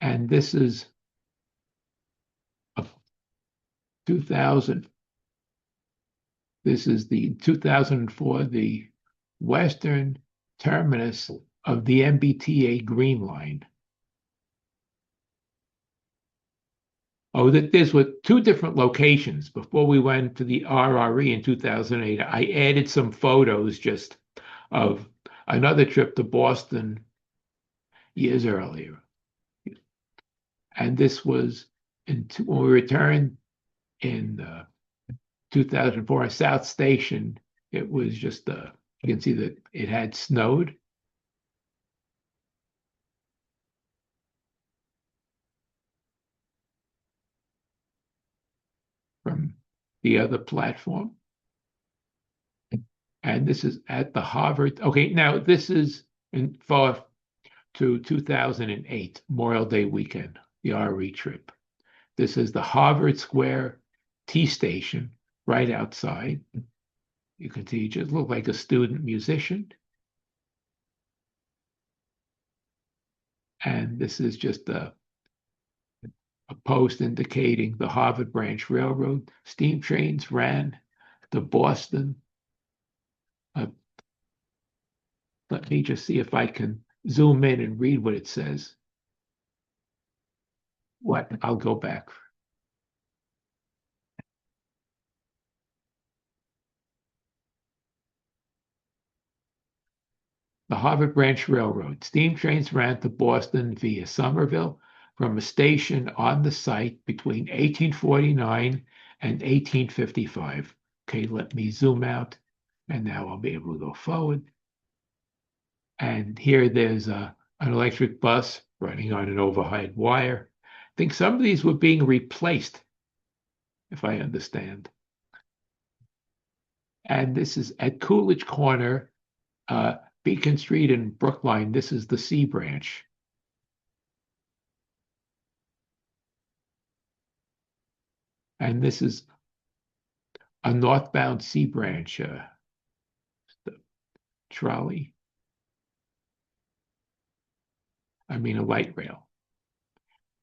And this is a 2000. This is the 2004, the western terminus of the MBTA Green Line. Oh, there's with two different locations. Before we went to the RRE in 2008, I added some photos just of another trip to Boston years earlier. And this was when we returned in 2004 at South Station. It was just, you can see that it had snowed. From the other platform. And this is at the Harvard. Okay, now this is in far to 2008, Memorial Day weekend, the RE trip. This is the Harvard Square T station right outside. You can see, he just looked like a student musician. And this is just a post indicating the Harvard Branch Railroad. Steam trains ran to Boston. Let me just see if I can zoom in and read what it says. What? I'll go back. The Harvard Branch Railroad. Steam trains ran to Boston via Somerville from a station on the site between 1849 and 1855. Okay, let me zoom out, and now I'll be able to go forward. And here there's an electric bus running on an overhead wire. I think some of these were being replaced, if I understand. And this is at Coolidge Corner, Beacon Street and Brookline. This is the C branch. And this is a northbound C branch, the trolley. I mean, a light rail.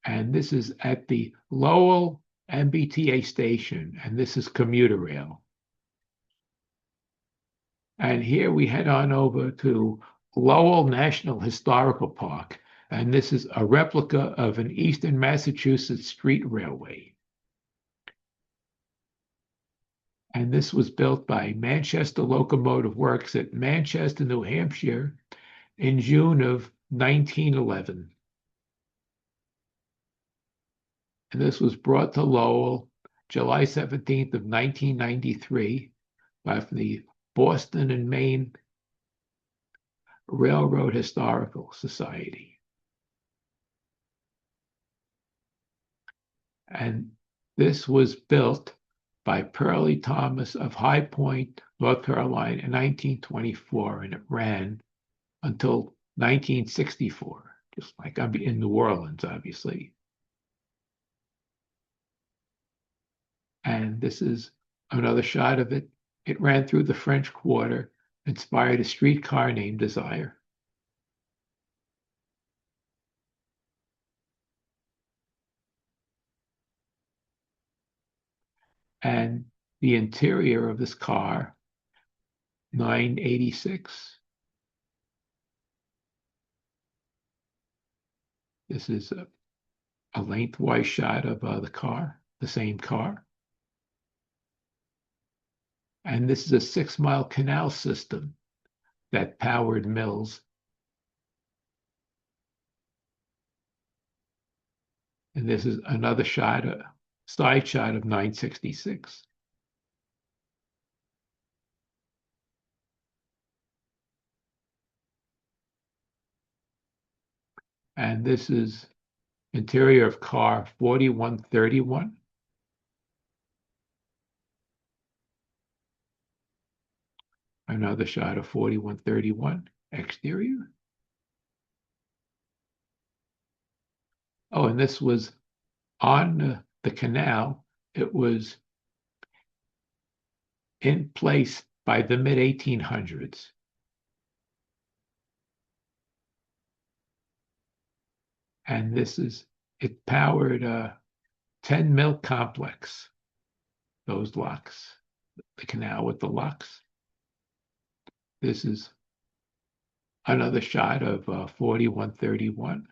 And this is at the Lowell MBTA station, and this is commuter rail. And here we head on over to Lowell National Historical Park, and this is a replica of an Eastern Massachusetts street railway. And this was built by Manchester Locomotive Works at Manchester, New Hampshire in June of 1911. And this was brought to Lowell July 17th of 1993 by the Boston and Maine Railroad Historical Society. And this was built by Pearlie Thomas of High Point, North Carolina in 1924, and it ran until 1964, just like I'm in New Orleans, obviously. And this is another shot of it. It ran through the French Quarter, inspired a streetcar named Desire. And the interior of this car, 986. This is a lengthwise shot of the car, the same car. And this is a 6-mile canal system that powered mills. And this is another shot, a side shot of 966. And this is interior of car 4131. Another shot of 4131 exterior. Oh, and this was on the canal. It was in place by the mid 1800s. And it powered a 10 milk complex, those locks, the canal with the locks. This is another shot of 4131.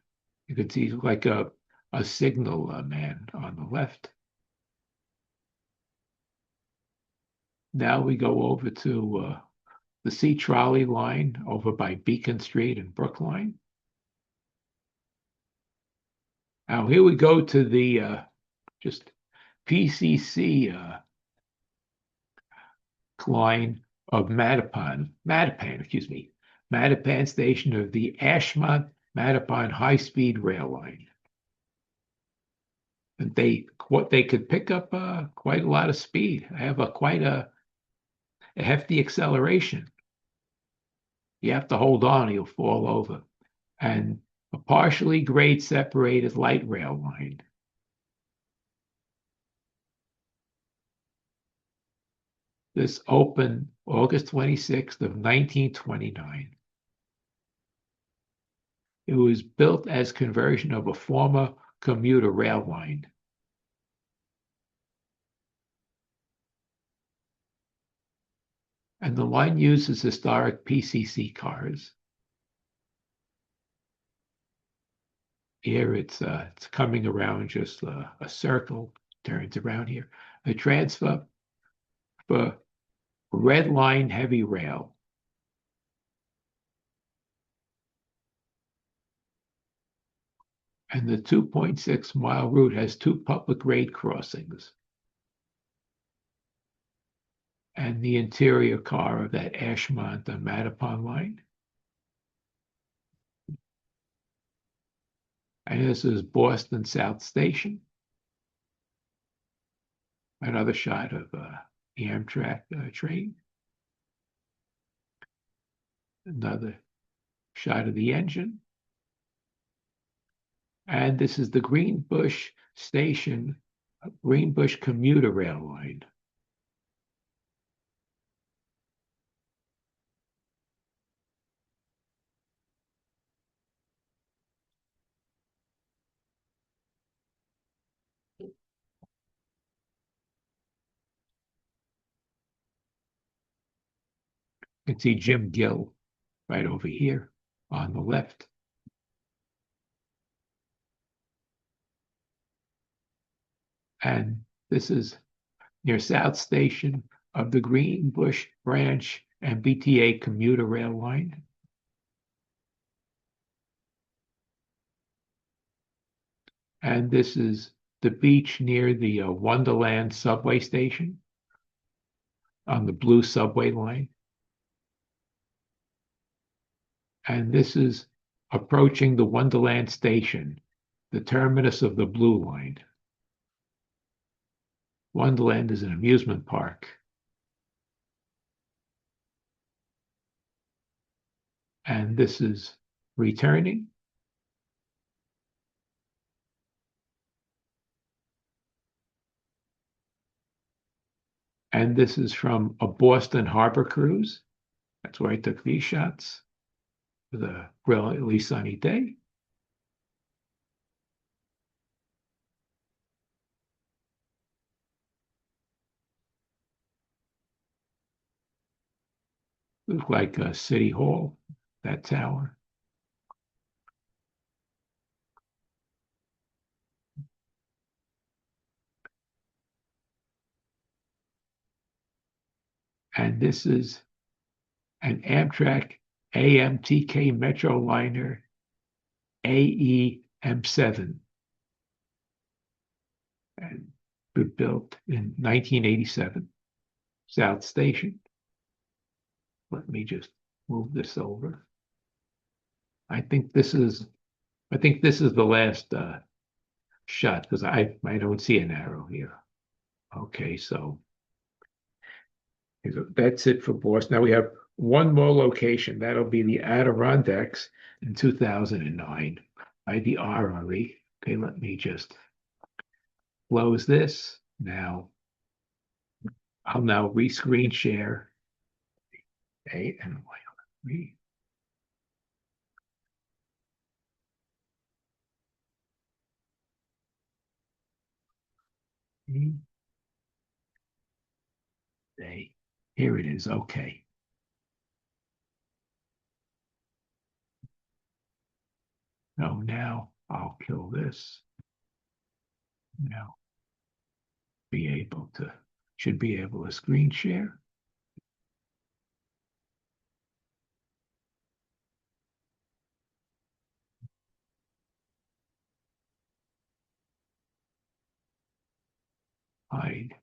You can see like a signal man on the left. Now we go over to the C trolley line over by Beacon Street and Brookline. Now here we go to the just PCC line of Mattapan station of the Ashmont-Mattapan high-speed rail line. And they could pick up quite a lot of speed. I have quite a hefty acceleration. You have to hold on, you'll fall over. And a partially grade separated light rail line. This opened August 26th of 1929. It was built as conversion of a former commuter rail line. And the line uses historic PCC cars. Here it's coming around just a circle, turns around here. A transfer for red line heavy rail. And the 2.6-mile route has 2 public grade crossings. And the interior car of that Ashmont-Mattapan line. And this is Boston South Station. Another shot of the Amtrak train. Another shot of the engine. And this is the Greenbush Station, Greenbush commuter rail line. You can see Jim Gill right over here on the left. And this is near South Station of the Greenbush Branch and BTA commuter rail line. And this is the beach near the Wonderland subway station on the blue subway line. And this is approaching the Wonderland station, the terminus of the blue line. Wonderland is an amusement park. And this is returning. And this is from a Boston Harbor cruise. That's where I took these shots with a brilliantly sunny day. Look like a City Hall, that tower. And this is an Amtrak AMTK Metroliner AEM7. And built in 1987. South Station. Let me just move this over. I think this is the last shot because I don't see an arrow here. Okay, so that's it for Boston. Now we have one more location. That'll be the Adirondacks in 2009 by the RRE. Okay, let me just close this. Now, I'll now re-screen share. Okay, and re. Hey, here it is. Okay. So now I'll kill this. Now should be able to screen share. Hide.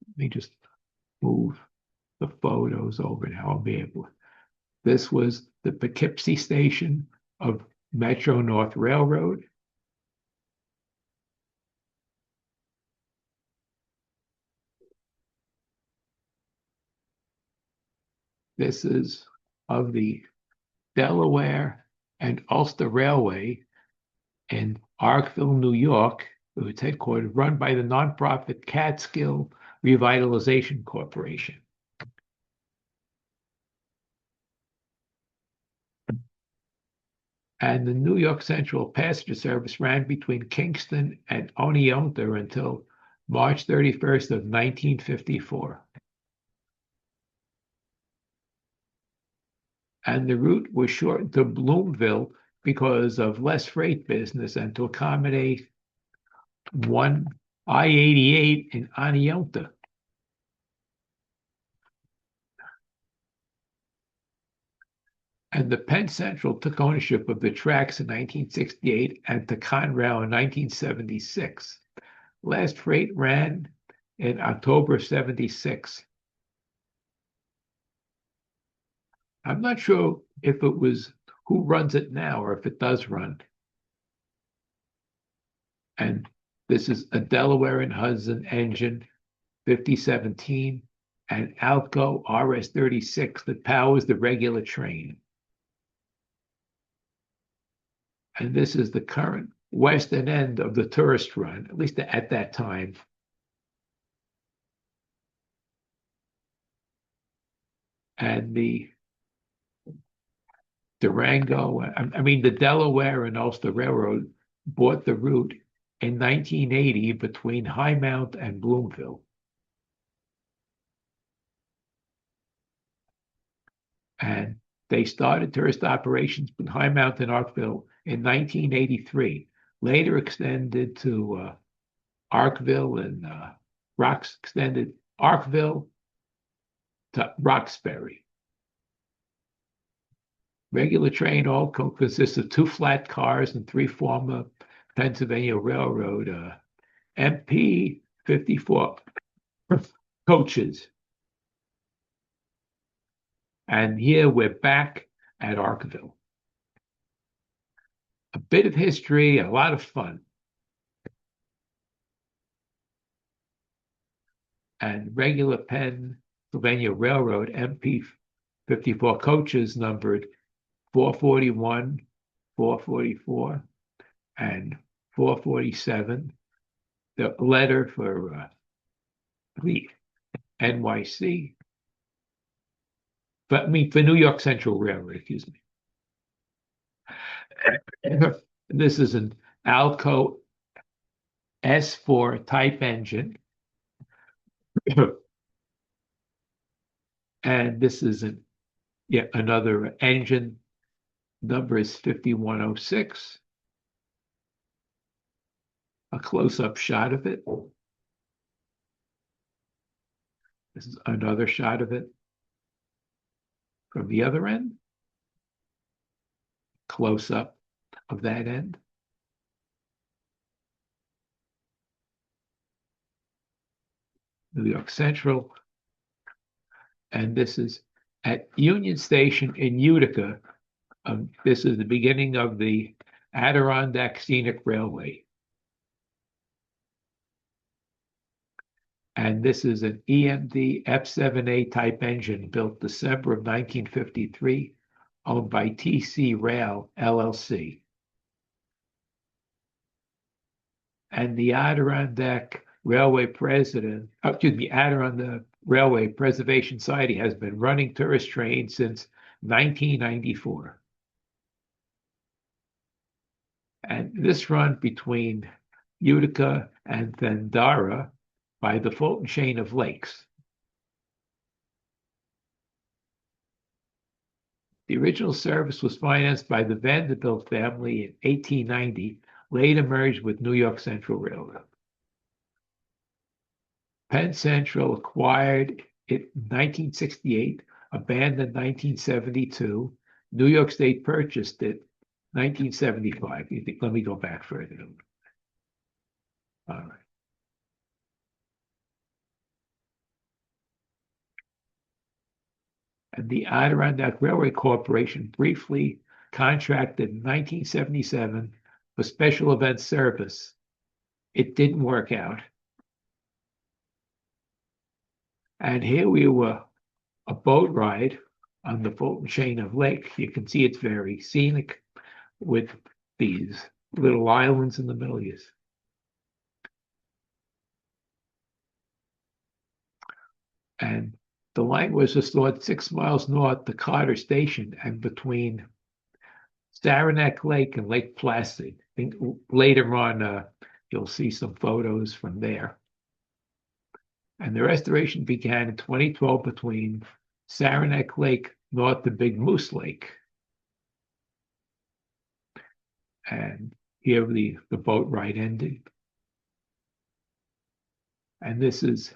Let me just move the photos over now. I'll be able. This was the Poughkeepsie station of Metro North Railroad. This is of the Delaware and Ulster Railway in Arkville, New York. It was headquartered, run by the nonprofit Catskill Revitalization Corporation. And the New York Central passenger service ran between Kingston and Oneonta until March 31st of 1954. And the route was shortened to Bloomville because of less freight business and to accommodate one I-88 in Oneonta. And the Penn Central took ownership of the tracks in 1968 and to Conrail in 1976. Last freight ran in October 76. I'm not sure if it was who runs it now or if it does run. And this is a Delaware and Hudson engine, 5017, and Alco RS-36 that powers the regular train. And this is the current western end of the tourist run, at least at that time. And the Durango, the Delaware and Ulster Railroad bought the route in 1980 between Highmount and Bloomville. And they started tourist operations in Highmount and Arkville in 1983, later extended to Arkville and extended Arkville to Roxbury. Regular train all consists of 2 flat cars and 3 former Pennsylvania Railroad MP 54 coaches. And here we're back at Arkville. A bit of history, a lot of fun. And regular Pennsylvania Railroad MP 54 coaches numbered 441, 444, and 447. The letter for the NYC, for New York Central Railroad, excuse me. This is an Alco S4 type engine. And this is another engine. Number is 5106. A close-up shot of it. This is another shot of it from the other end. Close-up of that end. New York Central. And this is at Union Station in Utica. This is the beginning of the Adirondack Scenic Railway. And this is an EMD F7A type engine built December of 1953, owned by TC Rail, LLC. And the Adirondack Railway Adirondack Railway Preservation Society has been running tourist trains since 1994. And this run between Utica and Thandara by the Fulton chain of lakes. The original service was financed by the Vanderbilt family in 1890, later merged with New York Central Railroad. Penn Central acquired it in 1968, abandoned 1972. New York State purchased it 1975. Let me go back further. All right. And the Adirondack Railway Corporation briefly contracted in 1977 for special event service. It didn't work out. And here we were, a boat ride on the Fulton chain of lake. You can see it's very scenic with these little islands in the middle. And the line was restored 6 miles north to Carter Station and between Saranac Lake and Lake Placid. I think later on, you'll see some photos from there. And the restoration began in 2012 between Saranac Lake north to Big Moose Lake. And here the boat ride ended. And this is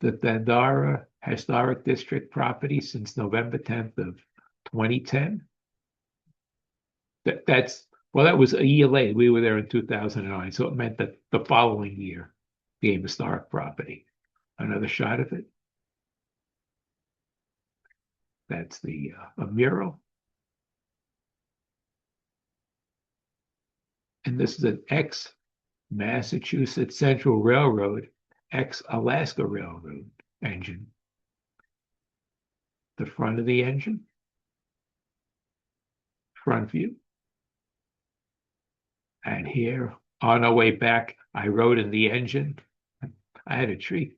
the Thandara Historic District property since November 10th of 2010. That was a year late. We were there in 2009, so it meant that the following year became historic property. Another shot of it. That's a mural. And this is an ex-Massachusetts Central Railroad, ex-Alaska Railroad engine. The front of the engine. Front view. And here, on our way back, I rode in the engine. I had a treat,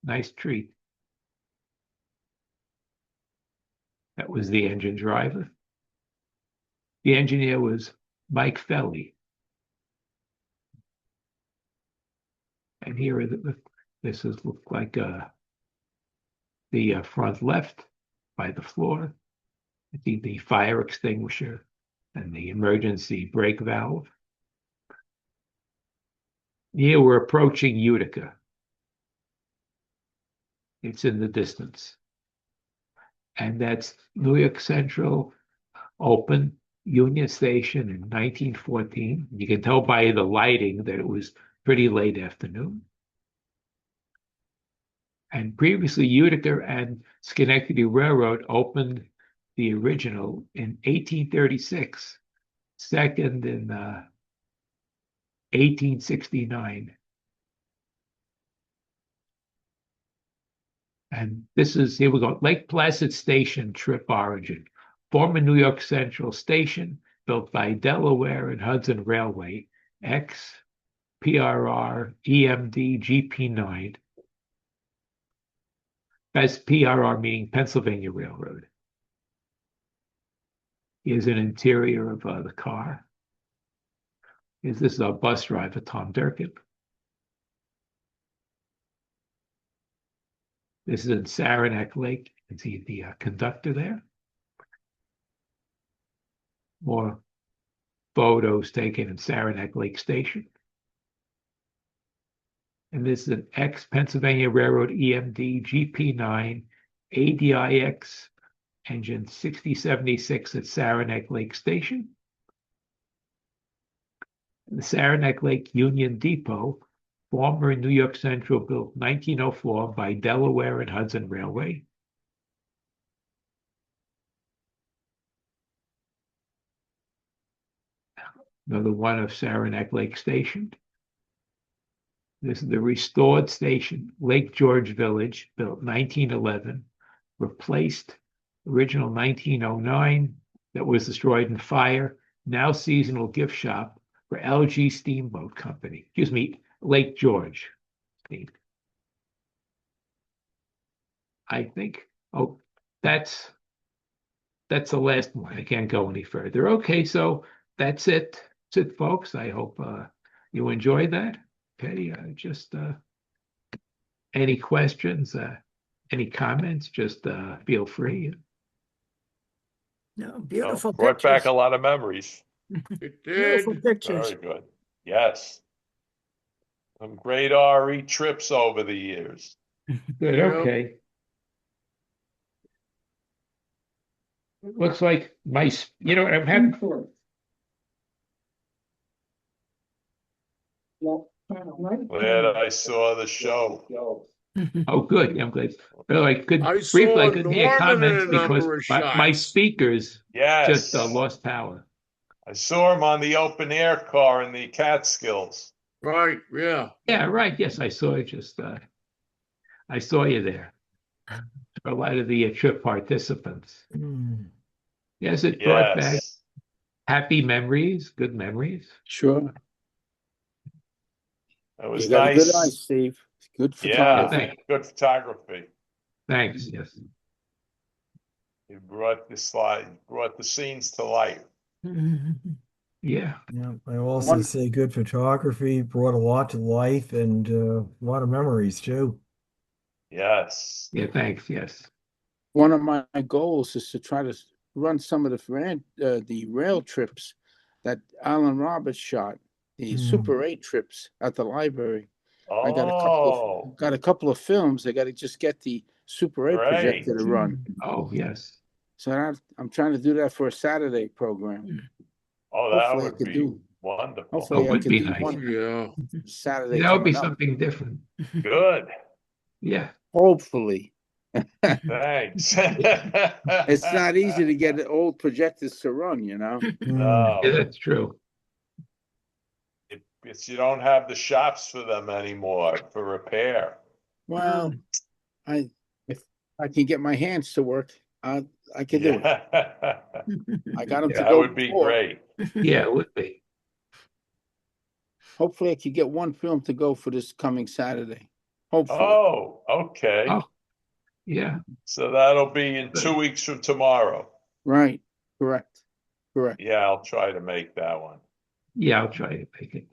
nice treat. That was the engine driver. The engineer was Mike Felly. And here, this looked like the front left by the floor, the fire extinguisher and the emergency brake valve. Here we're approaching Utica. It's in the distance. And that's New York Central opened Union Station in 1914. You can tell by the lighting that it was pretty late afternoon. And previously, Utica and Schenectady Railroad opened the original in 1836, second in 1869. And this is, here we go, Lake Placid Station trip origin. Former New York Central Station, built by Delaware and Hudson Railway, ex PRR EMD GP9. That's PRR meaning Pennsylvania Railroad. Here's an interior of the car. This is our bus driver, Tom Durkin. This is in Saranac Lake. You can see the conductor there. More photos taken in Saranac Lake Station. And this is an ex-Pennsylvania Railroad EMD GP9 ADIX engine 6076 at Saranac Lake Station. The Saranac Lake Union Depot, former New York Central, built 1904 by Delaware and Hudson Railway. Another one of Saranac Lake Station. This is the restored station, Lake George Village, built 1911, replaced original 1909 that was destroyed in fire, now seasonal gift shop for LG Steamboat Company. Excuse me, Lake George. I think, oh, that's the last one. I can't go any further. Okay, so that's it. That's it, folks. I hope you enjoyed that. Okay, just any questions, any comments, just feel free. No, Well, beautiful brought back pictures. a lot of memories. It Beautiful did. pictures. Very good. Yes. Some great RE trips over the years. Good, Yeah. okay. It looks like I'm having. Glad I saw the show. Oh, good. Yeah, I'm glad. Well, I briefly, I saw couldn't hear Norman in comments a because number of my shots. speakers just Yes. lost power. I saw him on the open air car in the Catskills. Right, yeah. Yeah, right. Yes, I saw it. I saw you there. A lot of the trip participants. Hmm. Yes, it brought back Yes. happy memories, good memories. Sure. It was You got a good eye, nice. Steve. Good Yeah. photography. Good photography. Thanks. Yes. You brought the scenes to life. Yeah. Yeah, I also One- say good photography brought a lot to life and a lot of memories too. Yes. Yeah. Thanks. Yes. One of my goals is to try to run some of the rail trips that Alan Roberts shot, the Super 8 trips at the library. I got Oh, a couple of films. I got to just get the Super 8 great. projector to run. Oh, yes. So I'm trying to do that for a Saturday program. Oh, that Hopefully I would could be do. wonderful. Hopefully I would could be do nice. Oh, one yeah. Saturday That would be coming up. something different. Good. Yeah. Hopefully. Thanks. It's not easy to get old projectors to run, you know. No. Yeah, that's true. It's you don't have the shops for them anymore for repair. Well, if I can get my hands to work, I can do it. Yeah. I got them to That go would be before. great. Yeah, it would be. Hopefully I could get one film to go for this coming Saturday. Hopefully. Oh, okay. Oh, yeah. So that'll be in 2 weeks from tomorrow. Right. Correct. Yeah, I'll try to make that one. Yeah, I'll try to make it.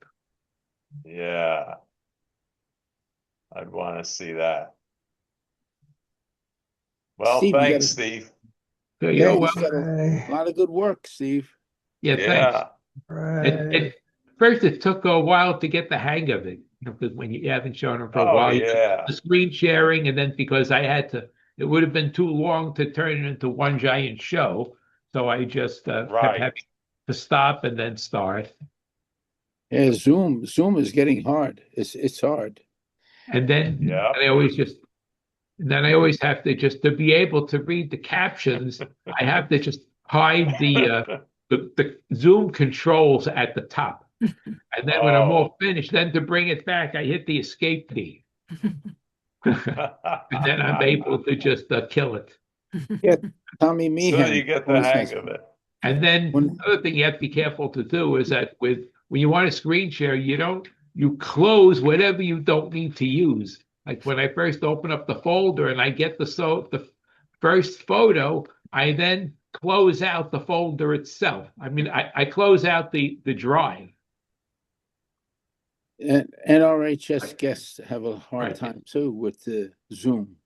Yeah. I'd want to see that. Well, Steve, thanks, Steve. So Yeah, you're he's got Okay. a lot of good work, Steve. Yeah, thanks. Yeah. Right. First, it took a while to get the hang of it, because when you haven't shown them for a Oh, while, yeah. the screen sharing, and then because it would have been too long to turn it into one giant show. So I just kept Right. having to stop and then start. Yeah, Zoom is getting hard. It's hard. And then Yeah. I always have to just to be able to read the captions, I have to just hide the Zoom controls at the top. And then when I'm all finished, then to bring it back, I hit the escape key. And then I'm able to just kill it. Yeah, Tommy So Meehan. you get the always hang has- of it. And then When- another thing you have to be careful to do is that when you want to screen share, you close whatever you don't need to use. Like when I first open up the folder and I get the first photo, I then close out the folder itself. I mean, I close out the drive. And NRHS guests have a hard Right. time too with the Zoom.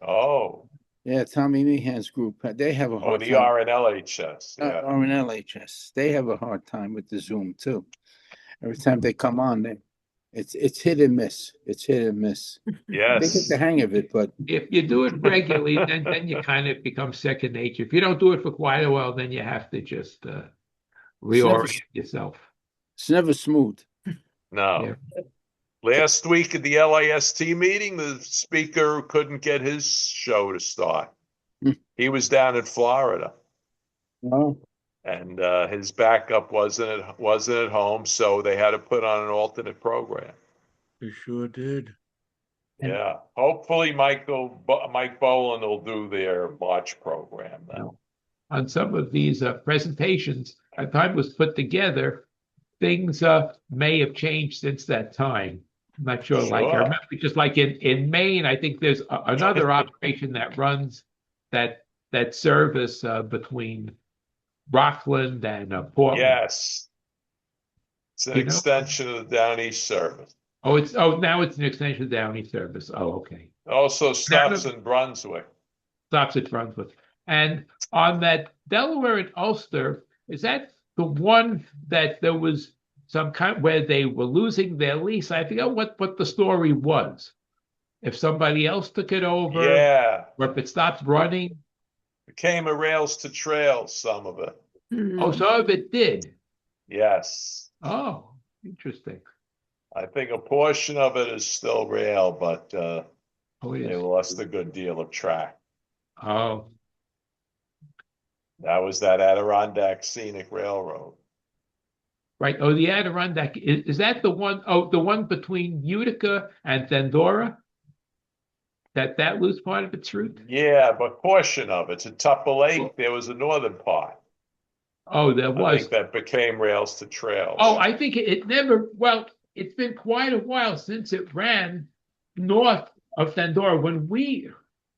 Oh, Yeah, Tommy Meehan's group, they have a hard the time. RNLHS. Yeah. RNLHS, they have a hard time with the Zoom too. Every time they come on, it's hit and miss. It's hit and miss. They get Yes. the hang of it, but If you do it regularly, then you kind of become second nature. If you don't do it for quite a while, then you have to just reorient yourself. it's never smooth. No. Yeah. Last week at the LAST meeting, the speaker couldn't get his show to start. Hmm. He was down in Florida, No, and his backup wasn't at home, so they had to put on an alternate program. It sure did. Yeah, hopefully Mike Boland will do their March program now. On some of these presentations, a time was put together. Things may have changed since that time. I'm not sure. Like I Sure. remember, just like in Maine, I think there's another operation that runs that service between Rockland and Portland. Yes. It's an You know? extension of the Down East service. Now it's an extension of Downey service. Oh, okay. Also stops in Brunswick. Stops at Brunswick. And on that Delaware and Ulster, is that the one that there was some kind where they were losing their lease? I forget what the story was. If somebody else took it over, Yeah. or if it stopped running. Became a rails to trails, some of it. Oh, some of it did. Yes. Oh, interesting. I think a portion of it is still rail, but Oh, they yes. lost a good deal of track. Oh, That was that Adirondack Scenic Railroad. right. Oh, the Adirondack, is that the one? Oh, the one between Utica and Thendora? That lose part of its route? Yeah, but portion of it. To Tupper Lake, there was a northern part. Oh, there I was. think that became rails to trails. Oh, I think it never, well, it's been quite a while since it ran north of Thendora. When we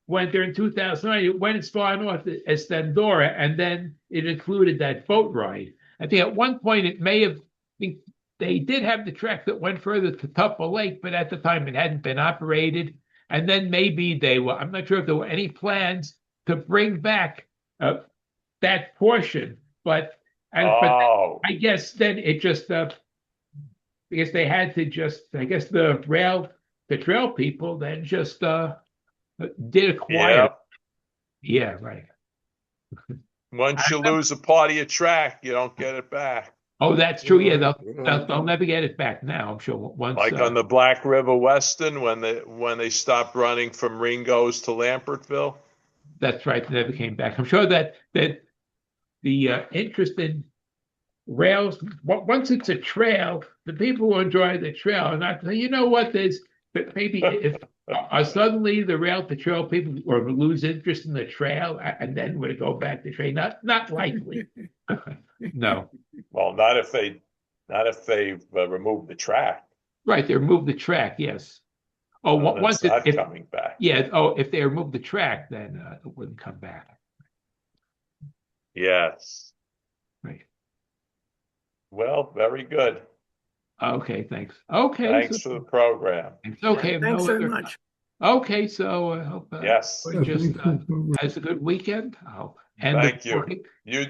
went there in 2009, it went as far north as Thendora, and then it included that boat ride. I think at one point it may have, I think they did have the track that went further to Tupper Lake, but at the time it hadn't been operated. And then maybe I'm not sure if there were any plans to bring back that portion, but I guess then it just, because they had to just, I guess the trail people then just did acquire. Yep. Yeah, right. Once you lose a part of your track, you don't get it back. Oh, that's true. Yeah, they'll never get it back now, I'm sure. Once, Like on the Black River Western, when they stopped running from Ringo's to Lambertville. That's right. They never came back. I'm sure that the interest in rails, once it's a trail, the people who enjoy the trail are not, you know what, but maybe if suddenly the rail to trail people or lose interest in the trail and then would go back to trail, not likely. No. Well, not if they remove the track. Right, they remove the track, yes. Oh, once it's not coming back. Yeah. Oh, if they remove the track, then it wouldn't come back. Yes. Right. Well, very good. Okay, thanks. Okay. Thanks for the program. It's okay. Thanks very much. Okay, so I hope Yes. everyone just has a good weekend. I'll end the Thank you. recording. You